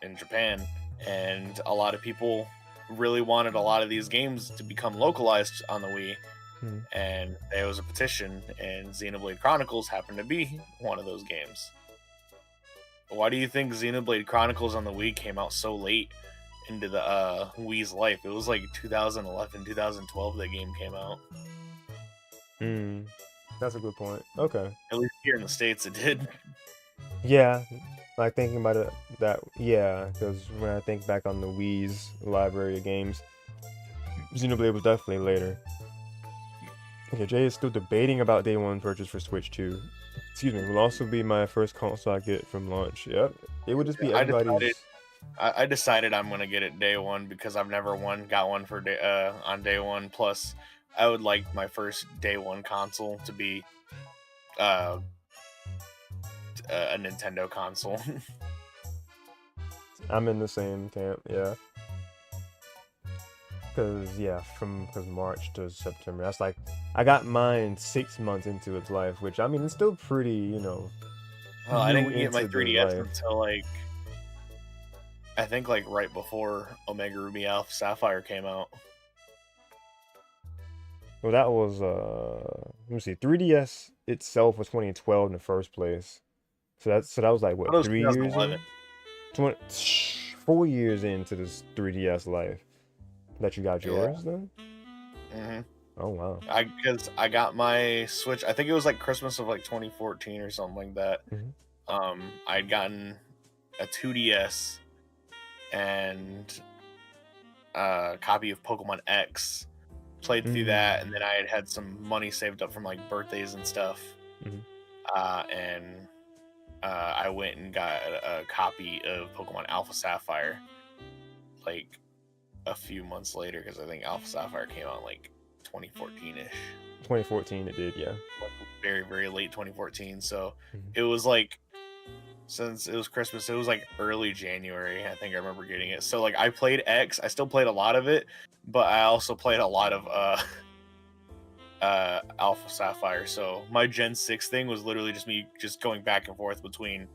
in Japan, and a lot of people really wanted a lot of these games to become localized on the Wii. And there was a petition, and Xenoblade Chronicles happened to be one of those games. Why do you think Xenoblade Chronicles on the Wii came out so late into the Wii's life? It was like 2011, 2012 that game came out. That's a good point. Okay. At least here in the States it did. Yeah, like thinking about it, because when I think back on the Wii's library of games, Xenoblade was definitely later. Okay, Jay is still debating about day one purchase for Switch 2. Excuse me, will also be my first console I get from launch. Yep, it would just be everybody's. I decided I'm gonna get it day one because I've never got one for on day one. Plus, I would like my first day one console to be a Nintendo console. I'm in the same camp, yeah. Because March to September, that's like I got mine 6 months into its life, which I mean it's still pretty, you know. Well, I didn't get my 3DS until like I think like right before Omega Ruby Alpha Sapphire came out. Well, that was let me see, 3DS itself was 2012 in the first place, so that was like what, 3 years in? 4 years into this 3DS life that you got yours then. Oh wow. Because I got my Switch, I think it was like Christmas of like 2014 or something like that. I'd gotten a 2DS and a copy of Pokemon X, played through that, and then I had some money saved up from like birthdays and stuff. And I went and got a copy of Pokemon Alpha Sapphire like a few months later, because I think Alpha Sapphire came out like 2014-ish. 2014 it did, yeah. Very, very late 2014. So it was like, since it was Christmas, it was like early January, I think I remember getting it. So like I played X, I still played a lot of it, but I also played a lot of Alpha Sapphire. So my Gen 6 thing was literally just me just going back and forth between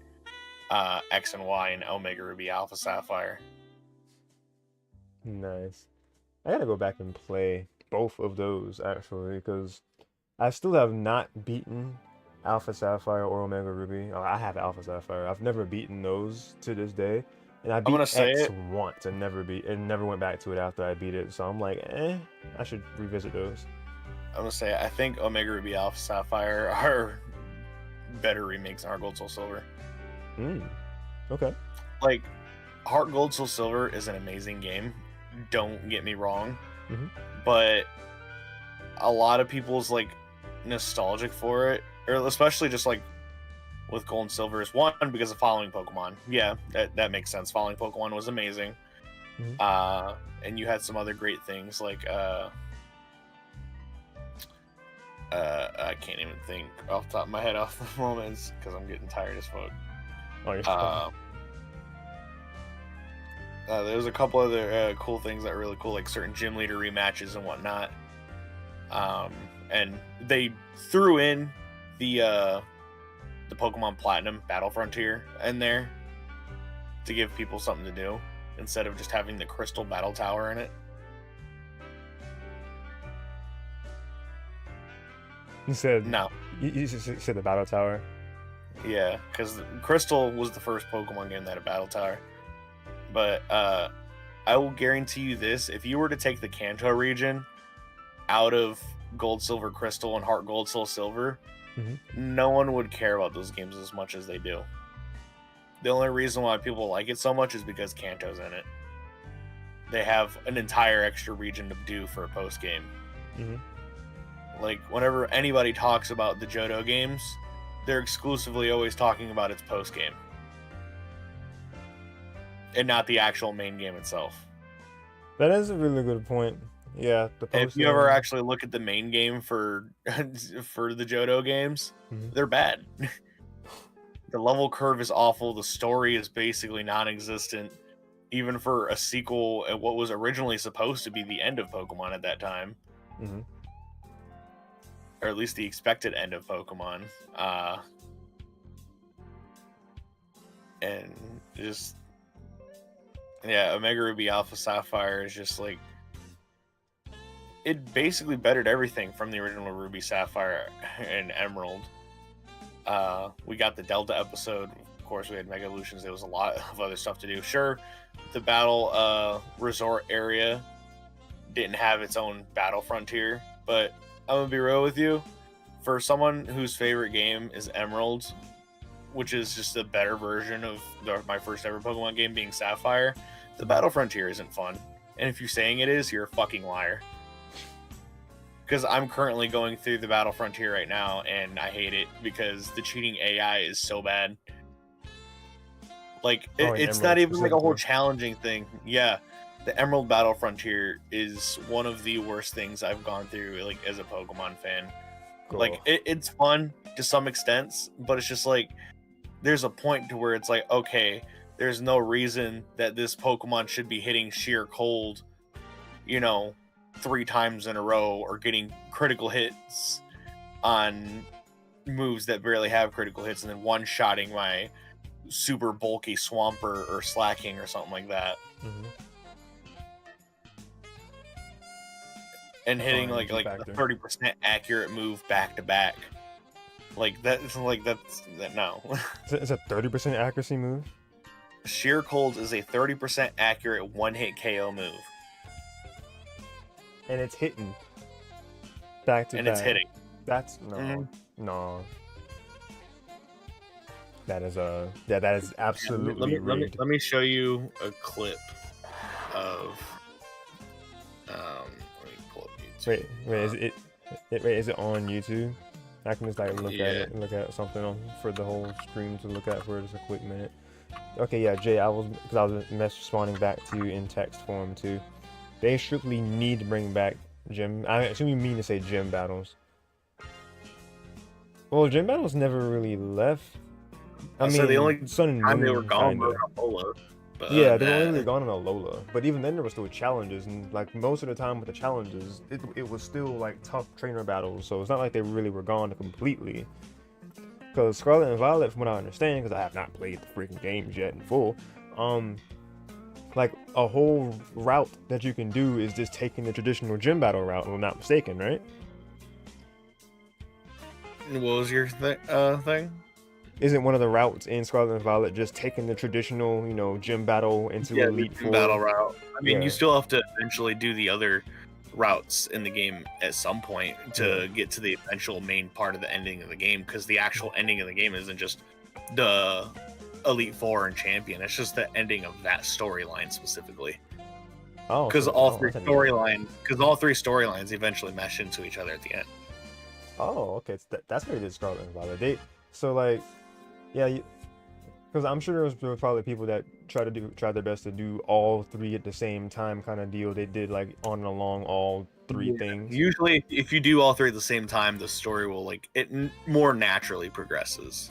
X and Y and Omega Ruby Alpha Sapphire. Nice. I gotta go back and play both of those actually, because I still have not beaten Alpha Sapphire or Omega Ruby. Oh, I have Alpha Sapphire. I've never beaten those to this day, and I beat X once and never went back to it after I beat it. So I'm like, I should revisit those. I'm gonna say I think Omega Ruby Alpha Sapphire are better remakes than Heart Gold Soul Silver. Okay. Like Heart Gold Soul Silver is an amazing game. Don't get me wrong, but a lot of people's like nostalgic for it, or especially just like with Gold and Silver, is one because of following Pokemon. Yeah, that makes sense. Following Pokemon was amazing, and you had some other great things like I can't even think off the top of my head off the moments because I'm getting tired as fuck. There's a couple other cool things that are really cool, like certain gym leader rematches and whatnot. And they threw in the Pokemon Platinum Battle Frontier in there to give people something to do instead of just having the Crystal Battle Tower in it. You said no. You said the Battle Tower. Yeah, because Crystal was the first Pokemon game that had a Battle Tower. But I will guarantee you this: if you were to take the Kanto region out of Gold, Silver, Crystal, and Heart Gold, Soul Silver, no one would care about those games as much as they do. The only reason why people like it so much is because Kanto's in it. They have an entire extra region to do for a post game. Like, whenever anybody talks about the Johto games, they're exclusively always talking about its post game and not the actual main game itself. That is a really good point. Yeah, the post. If you ever actually look at the main game for the Johto games, they're bad. The level curve is awful. The story is basically non-existent, even for a sequel at what was originally supposed to be the end of Pokemon at that time. Or at least the expected end of Pokemon. And just, yeah, Omega Ruby Alpha Sapphire is just like, it basically bettered everything from the original Ruby Sapphire and Emerald. We got the Delta episode. Of course, we had Mega Evolutions. There was a lot of other stuff to do. Sure, the battle resort area didn't have its own battle frontier, but I'm gonna be real with you. For someone whose favorite game is Emerald, which is just a better version of my first ever Pokemon game being Sapphire, the battle frontier isn't fun. And if you're saying it is, you're a fucking liar. Because I'm currently going through the battle frontier right now, and I hate it because the cheating AI is so bad. Like, it's not even like a whole challenging thing. Yeah, the Emerald Battle Frontier is one of the worst things I've gone through, like, as a Pokemon fan. Cool. Like, it's fun to some extents, but it's just like, there's a point to where it's like, okay, there's no reason that this Pokemon should be hitting sheer cold, 3 times in a row, or getting critical hits on moves that barely have critical hits, and then one-shotting my super bulky Swampert or Slacking or something like that. And hitting like a 30% accurate move back to back. No. It's a 30% accuracy move? Sheer Cold is a 30% accurate one-hit KO move. And it's hitting back to back. And it's hitting. That's no. That is absolutely rigged. Let me show you a clip of. Let me pull up YouTube. Wait, is it on YouTube? I can just look at it and look at something for the whole stream to look at for just a quick minute. Okay, yeah, Jay, I was responding back to you in text form too. They strictly need to bring back gym. I assume you mean to say gym battles. Well, gym battles never really left. The only Sun and time Moon they were gone were on Alola. Yeah, they were only really gone on Alola. But even then, there were still challenges, and like most of the time with the challenges, it was still like tough trainer battles. So it's not like they really were gone completely. Because Scarlet and Violet, from what I understand, because I have not played the freaking games yet in full, like a whole route that you can do is just taking the traditional gym battle route, if I'm not mistaken, right? What was your thing? Isn't one of the routes in Scarlet and Violet just taking the traditional, gym battle into Elite Four? Battle route. I mean, you still have to eventually do the other routes in the game at some point to get to the eventual main part of the ending of the game, because the actual ending of the game isn't just the Elite Four and Champion. It's just the ending of that storyline specifically. Oh, because all three storylines eventually mesh into each other at the end. Oh, okay. That's what it is, Scarlet and Violet. So like, yeah, because I'm sure there was probably people that try their best to do all 3 at the same time kind of deal. They did like on and along all 3 things. Usually, if you do all 3 at the same time, the story will it more naturally progresses.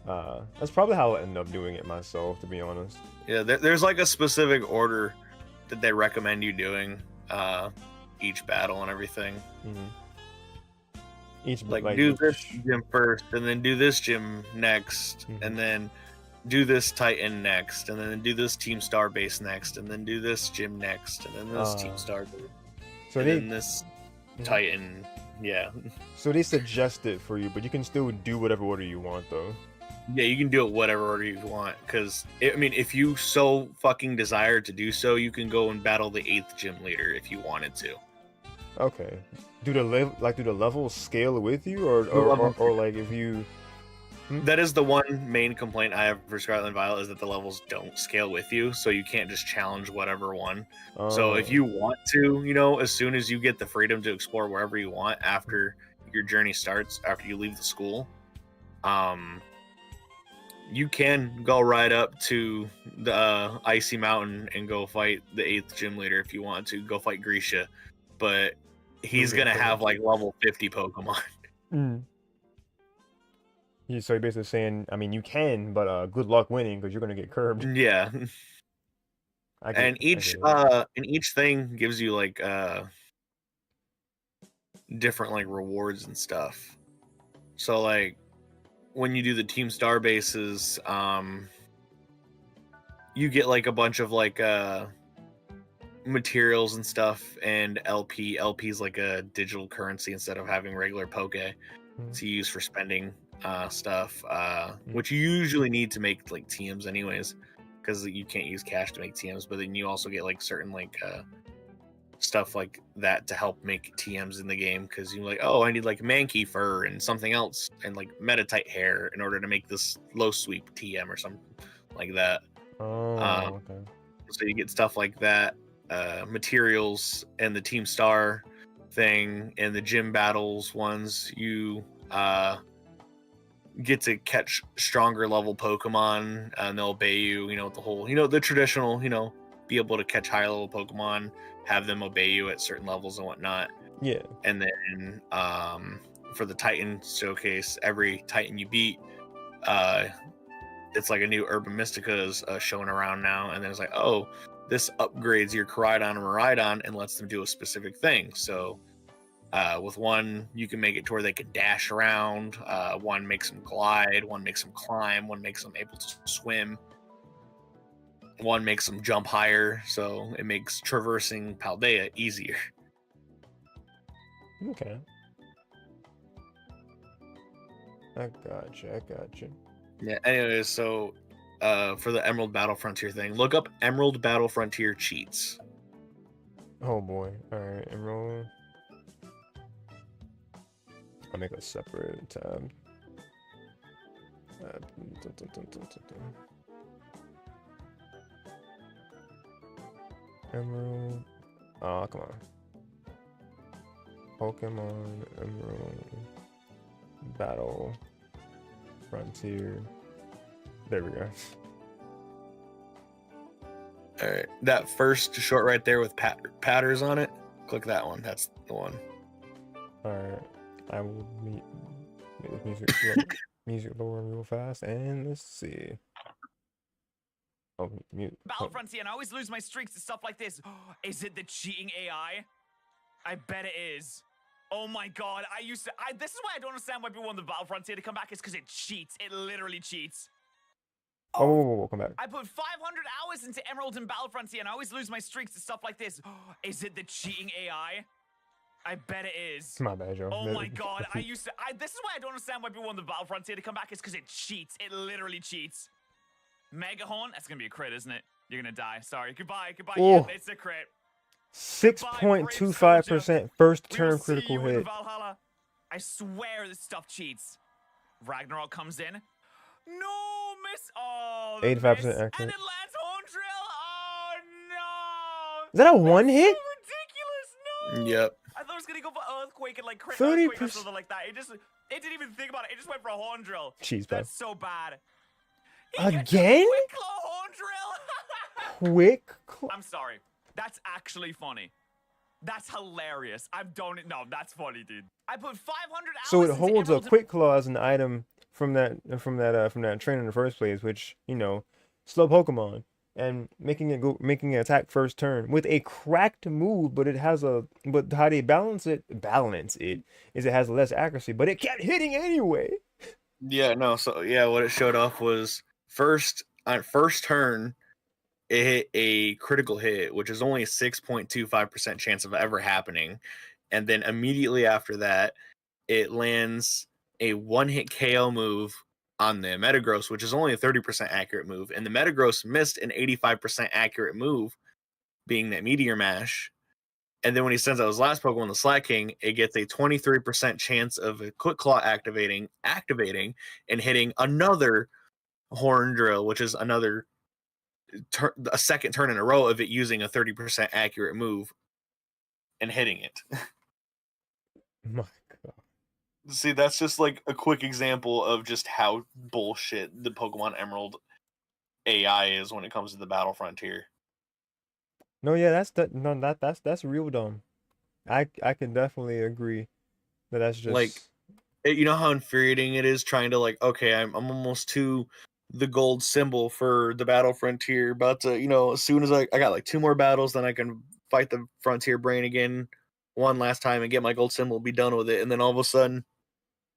That's probably how I end up doing it myself, to be honest. Yeah, there's like a specific order that they recommend you doing each battle and everything. Each like do this gym first, and then do this gym next, and then do this Titan next, and then do this Team Star base next, and then do this gym next, and then this Team Star base, so and then this Titan. Yeah. So they suggest it for you, but you can still do whatever order you want, though. Yeah, you can do it whatever order you want, because I mean, if you so fucking desire to do so, you can go and battle the 8th gym leader if you wanted to. Okay. Do the levels scale with you, or like if you? That is the one main complaint I have for Scarlet and Violet, is that the levels don't scale with you, so you can't just challenge whatever one. So if you want to, you know, as soon as you get the freedom to explore wherever you want after your journey starts, after you leave the school, you can go right up to the Icy Mountain and go fight the 8th gym leader if you want to. Go fight Grisha, but he's gonna have like level 50 Pokemon. So you're basically saying, I mean, you can, but good luck winning because you're gonna get curbed. Yeah. And each thing gives you like different like rewards and stuff. So like when you do the Team Star bases, you get like a bunch of like materials and stuff, and LP is like a digital currency instead of having regular Poke to use for spending stuff, which you usually need to make like TMs anyways, because you can't use cash to make TMs. But then you also get like certain like stuff like that to help make TMs in the game, because you're like, oh, I need like Mankey fur and something else and like Metatite hair in order to make this low sweep TM or something like that. Okay. So you get stuff like that, materials, and the Team Star thing, and the gym battles ones, you get to catch stronger level Pokemon, and they'll obey you, you know, the whole, you know, the traditional, you know, be able to catch high level Pokemon, have them obey you at certain levels and whatnot. Yeah. And then for the Titan showcase, every Titan you beat, it's like a new Urban Mystica is showing around now, and then it's like, oh, this upgrades your Koraidon and Miraidon and lets them do a specific thing. So with one, you can make it to where they can dash around. One makes them glide. One makes them climb. One makes them able to swim. One makes them jump higher. So it makes traversing Paldea easier. Okay. I gotcha. Yeah, anyways, so for the Emerald Battle Frontier thing, look up Emerald Battle Frontier cheats. Oh boy. Alright, Emerald. I'll make a separate tab. Emerald. Oh, come on. Pokemon Emerald Battle Frontier. There we go. Alright, that first short right there with patters on it, click that one. That's the one. Alright, I will make this music lower real fast, and let's see. Oh, mute. Battle Frontier, and I always lose my streaks to stuff like this. Is it the cheating AI? I bet it is. Oh my god, this is why I don't understand why people want the Battle Frontier to come back, is because it cheats. It literally cheats. Oh, come back. I put 500 hours into Emerald and Battle Frontier, and I always lose my streaks to stuff like this. Is it the cheating AI? I bet it is. My bad, Joe. Oh my god, this is why I don't understand why people want the Battle Frontier to come back, is because it cheats. It literally cheats. Megahorn, that's gonna be a crit, isn't it? You're gonna die. Sorry. Goodbye. Oh. Yeah, it's a crit. 6.25% first turn critical hit. I swear this stuff cheats. Ragnarok comes in. No, miss. Oh, 85% accurate. And it lands Horn Drill. Oh no. Is that a one hit? So ridiculous. No. Yep. I thought it was gonna go for Earthquake and like crit 30%. Earthquake or something like that. It didn't even think about it. It just went for a Horn Drill. Jeez, that's so bad. Again? Quick Claw Horn Drill. Quick. I'm sorry. That's actually funny. That's hilarious. No, that's funny, dude. I put 500 hours. So it into holds a Emerald quick claw as an item from that trainer in the first place, which slow Pokemon, and making it attack first turn with a cracked move, but how they balance it is it has less accuracy, but it kept hitting anyway. Yeah, no. So yeah, what it showed off was on first turn, it hit a critical hit, which is only a 6.25% chance of ever happening, and then immediately after that, it lands a one-hit KO move on the Metagross, which is only a 30% accurate move, and the Metagross missed an 85% accurate move, being that Meteor Mash. And then when he sends out his last Pokemon, the Slack King, it gets a 23% chance of a Quick Claw activating and hitting another Horn Drill, which is a second turn in a row of it using a 30% accurate move and hitting it. My God. See, that's just like a quick example of just how bullshit the Pokemon Emerald AI is when it comes to the Battle Frontier. No, yeah, that's real dumb. I can definitely agree that's just like, you know how infuriating it is trying to okay, I'm almost to the gold symbol for the Battle Frontier, but as soon as I got like 2 more battles, then I can fight the Frontier Brain again one last time and get my gold symbol, be done with it, and then all of a sudden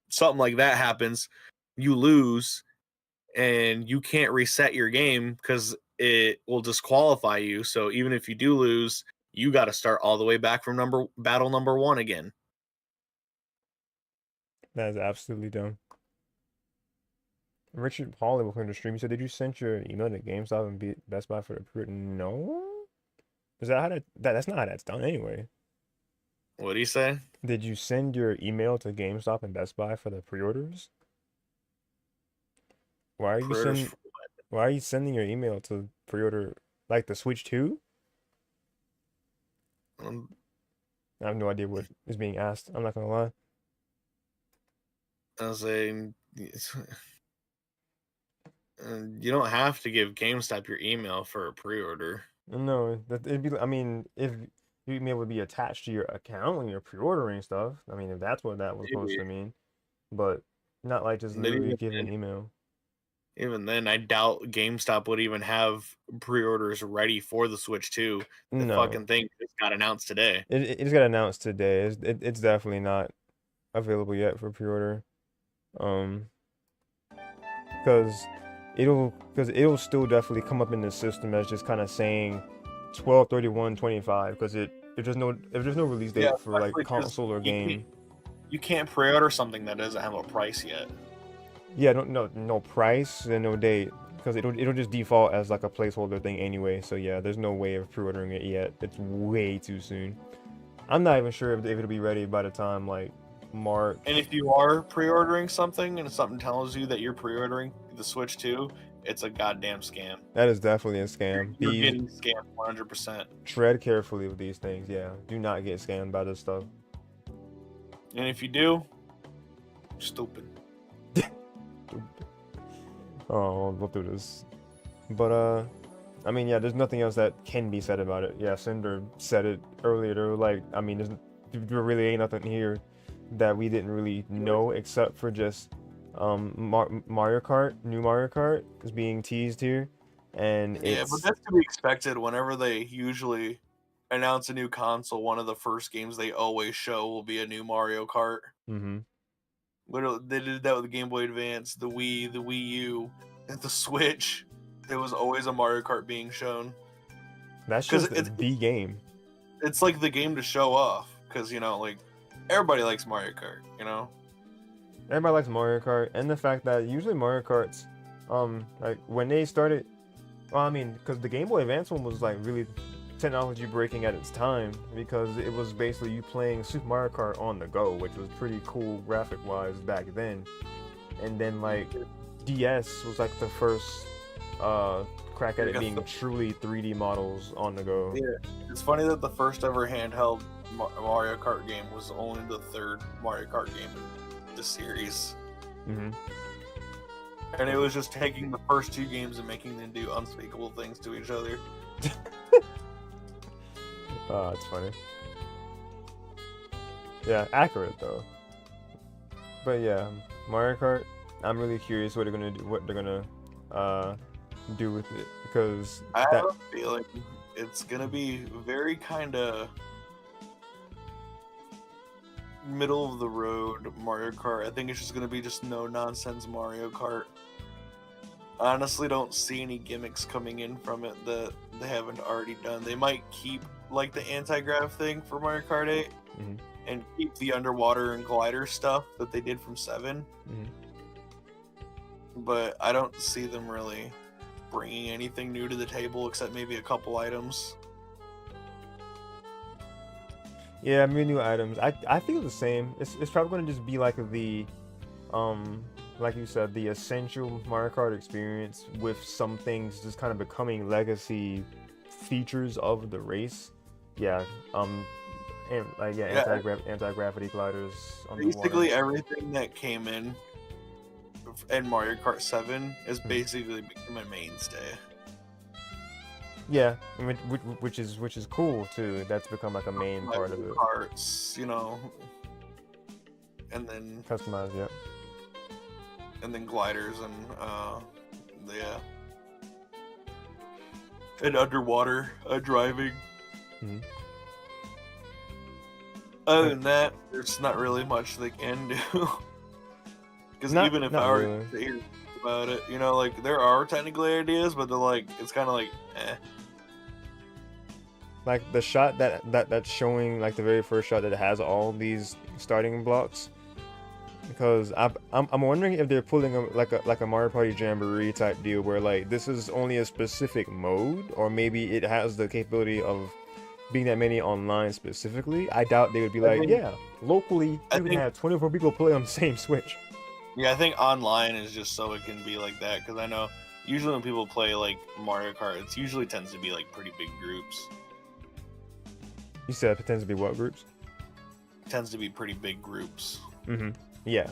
something like that happens, you lose, and you can't reset your game because it will disqualify you. So even if you do lose, you got to start all the way back from battle number 1 again. That is absolutely dumb. Richard Pauly welcome to the stream. He said, "Did you send your email to GameStop and Best Buy for the pre-order?" No. Is that how that's not how that's done anyway. What did he say? Did you send your email to GameStop and Best Buy for the pre-orders? Why are you sending your email to pre-order like the Switch 2? I have no idea what is being asked. I'm not gonna lie. I was saying, you don't have to give GameStop your email for a pre-order. No, it'd be. I mean, if your email would be attached to your account when you're pre-ordering stuff. I mean, if that's what that was supposed to mean, but not like just literally giving email. Even then, I doubt GameStop would even have pre-orders ready for the Switch 2. The fucking thing just got announced today. It just got announced today. It's definitely not available yet for pre-order. Because it'll still definitely come up in the system as just kind of saying 12/31/25 because if there's no release date for like console or game. You can't pre-order something that doesn't have a price yet. Yeah, no price and no date because it'll just default as like a placeholder thing anyway. So yeah, there's no way of pre-ordering it yet. It's way too soon. I'm not even sure if it'll be ready by the time like March. And if you are pre-ordering something and something tells you that you're pre-ordering the Switch 2, it's a goddamn scam. That is definitely a scam. You're getting scammed 100%. Tread carefully with these things. Yeah, do not get scammed by this stuff. And if you do, stupid. Oh, we'll do this. But I mean, yeah, there's nothing else that can be said about it. Yeah, Cinder said it earlier. There were like, I mean, there really ain't nothing here that we didn't really know except for just Mario Kart, new Mario Kart is being teased here, and but that's to be expected. Whenever they usually announce a new console, one of the first games they always show will be a new Mario Kart. Mm-hmm. Literally, they did that with the Game Boy Advance, the Wii, the Wii U, and the Switch. There was always a Mario Kart being shown. That's just the game. It's like the game to show off, because like everybody likes Mario Kart. Everybody likes Mario Kart, and the fact that usually Mario Karts, like when they started, well, I mean, because the Game Boy Advance one was like really technology breaking at its time because it was basically you playing Super Mario Kart on the go, which was pretty cool graphic wise back then. And then like DS was like the first crack at it being truly 3D models on the go. Yeah, it's funny that the first ever handheld Mario Kart game was only the third Mario Kart game in the series. Mm-hmm. And it was just taking the first 2 games and making them do unspeakable things to each other. It's funny. Yeah, accurate though. But yeah, Mario Kart. I'm really curious what they're gonna do. What they're gonna do with it, because I have a feeling it's gonna be very kind of middle of the road Mario Kart. I think it's just gonna be just no nonsense Mario Kart. I honestly don't see any gimmicks coming in from it that they haven't already done. They might keep like the anti-grav thing for Mario Kart 8 and keep the underwater and glider stuff that they did from 7. But I don't see them really bringing anything new to the table except maybe a couple items. Yeah, maybe new items. I feel the same. It's probably gonna just be like the like you said, the essential Mario Kart experience with some things just kind of becoming legacy features of the race. Yeah. And like anti-gravity gliders. Basically everything that came in Mario Kart 7 is basically become a mainstay. Yeah, I mean, which is cool too. That's become like a main part of it. Parts, you know, and then customized, yeah. And then gliders and yeah, and underwater driving. Other than that, there's not really much they can do. Because even if I were to hear about it, you know, like there are technically ideas, but they're like, it's kind of like, eh. Like the shot that's showing, like the very first shot that has all these starting blocks, because I'm wondering if they're pulling like a Mario Party Jamboree type deal where like this is only a specific mode, or maybe it has the capability of being that many online specifically. I doubt they would be like, yeah, locally you can have 24 people play on the same Switch. Yeah, I think online is just so it can be like that, because I know usually when people play like Mario Kart, it usually tends to be like pretty big groups. You said it tends to be what groups? It tends to be pretty big groups. Yeah.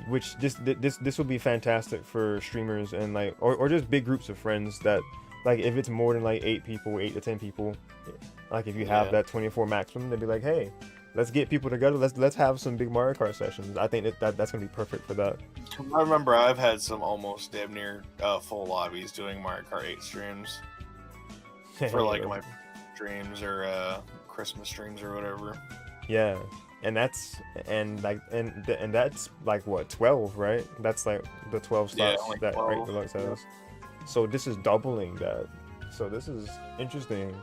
Which this will be fantastic for streamers and like or just big groups of friends that like if it's more than like 8 to 10 people, like if you have that 24 maximum, they'd be like, hey, let's get people together. Let's have some big Mario Kart sessions. I think that's gonna be perfect for that. I remember I've had some almost damn near full lobbies doing Mario Kart 8 streams for like my streams or Christmas streams or whatever. Yeah, and that's like what, 12, right? That's like the 12 slots that Great Deluxe has. So this is doubling that. So this is interesting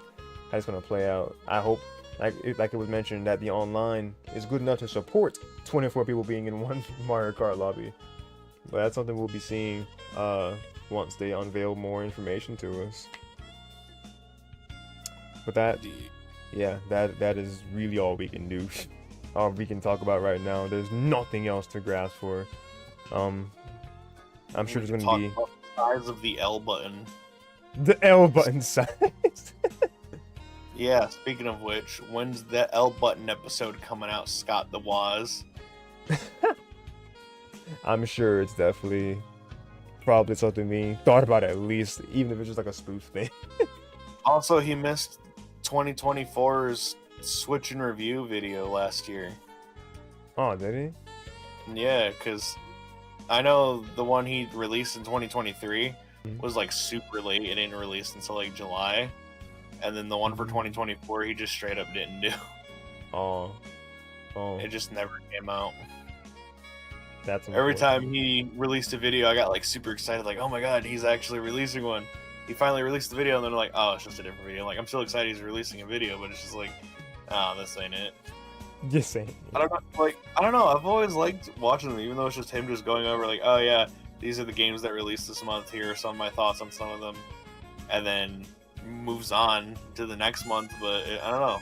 how it's gonna play out. I hope, like it was mentioned, that the online is good enough to support 24 people being in one Mario Kart lobby. But that's something we'll be seeing once they unveil more information to us. But that is really all we can do. All we can talk about right now. There's nothing else to grasp for. I'm sure there's gonna be the size of the L button. The L button size. Yeah, speaking of which, when's the L button episode coming out, Scott the Waz? I'm sure it's definitely probably something being thought about at least, even if it's just like a spoof thing. Also, he missed 2024's Switch and Review video last year. Oh, did he? Yeah, because I know the one he released in 2023 was like super late. It didn't release until like July. And then the one for 2024, he just straight up didn't do. Oh. It just never came out. That's every time he released a video, I got like super excited, like, oh my god, he's actually releasing one. He finally released the video, and then like, oh, it's just a different video. Like, I'm still excited he's releasing a video, but it's just like, oh, this ain't it. Just ain't it. I don't know. I've always liked watching them, even though it's just him just going over like, oh yeah, these are the games that released this month. Here are some of my thoughts on some of them, and then moves on to the next month. But I don't know.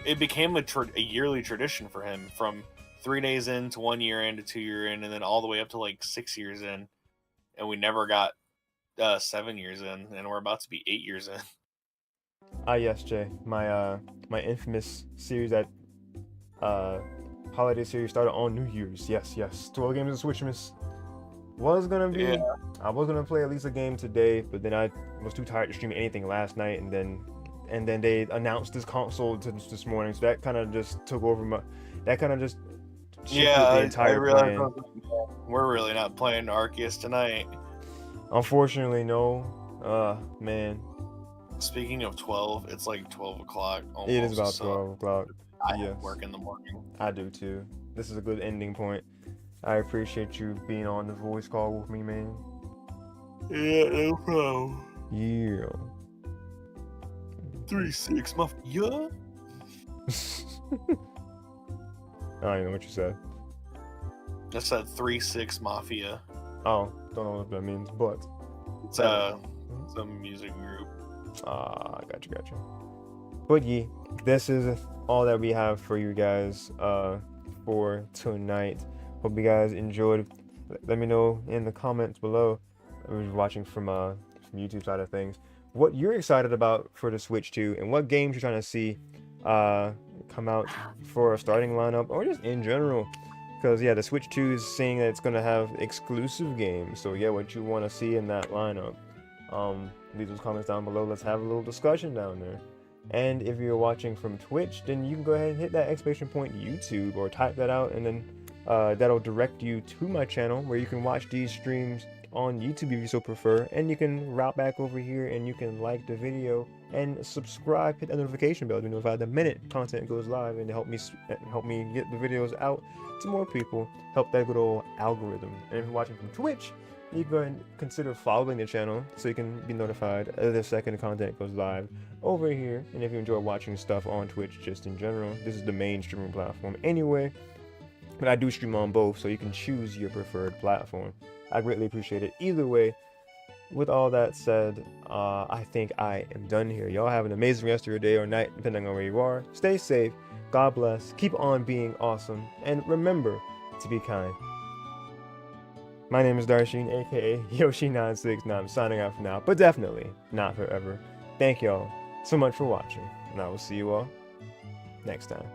It became a yearly tradition for him, from 3 days in to 1 year in to 2 year in, and then all the way up to like 6 years in, and we never got 7 years in, and we're about to be 8 years in. Yes, Jay. My infamous series that holiday series started on New Year's. Yes. 12 games of Switchmas was gonna be. Yeah. I was gonna play at least a game today, but then I was too tired to stream anything last night, and then and then they announced this console this morning, so that kind of just took over that kind of just shifted the entire plan. We're really not playing Arceus tonight. Unfortunately, no. Man. Speaking of 12, it's like 12 o'clock almost. It is about 12 o'clock. I have work in the morning. I do too. This is a good ending point. I appreciate you being on the voice call with me, man. Yeah, no problem. Yeah. 3-6, my yeah. I don't even know what you said. I said 3-6 Mafia. Oh, don't know what that means, but it's a music group. Gotcha. But yeah, this is all that we have for you guys for tonight. Hope you guys enjoyed. Let me know in the comments below. I was watching from YouTube side of things, what you're excited about for the Switch 2 and what games you're trying to see come out for a starting lineup or just in general. Because yeah, the Switch 2 is saying that it's going to have exclusive games. So yeah, what you want to see in that lineup. Leave those comments down below. Let's have a little discussion down there. And if you're watching from Twitch, then you can go ahead and hit that exclamation point YouTube or type that out, and then that'll direct you to my channel where you can watch these streams on YouTube if you so prefer, and you can route back over here and you can like the video and subscribe, hit the notification bell to be notified the minute content goes live, and help me get the videos out to more people, help that good old algorithm. And if you're watching from Twitch, you can go ahead and consider following the channel so you can be notified the second content goes live over here. And if you enjoy watching stuff on Twitch just in general, this is the main streaming platform anyway, but I do stream on both, so you can choose your preferred platform. I greatly appreciate it either way. With all that said, I think I am done here. Y'all have an amazing rest of your day or night, depending on where you are. Stay safe, God bless, keep on being awesome, and remember to be kind. My name is Darshin, aka Yoshi96, and I'm signing out for now, but definitely not forever. Thank y'all so much for watching, and I will see you all next time.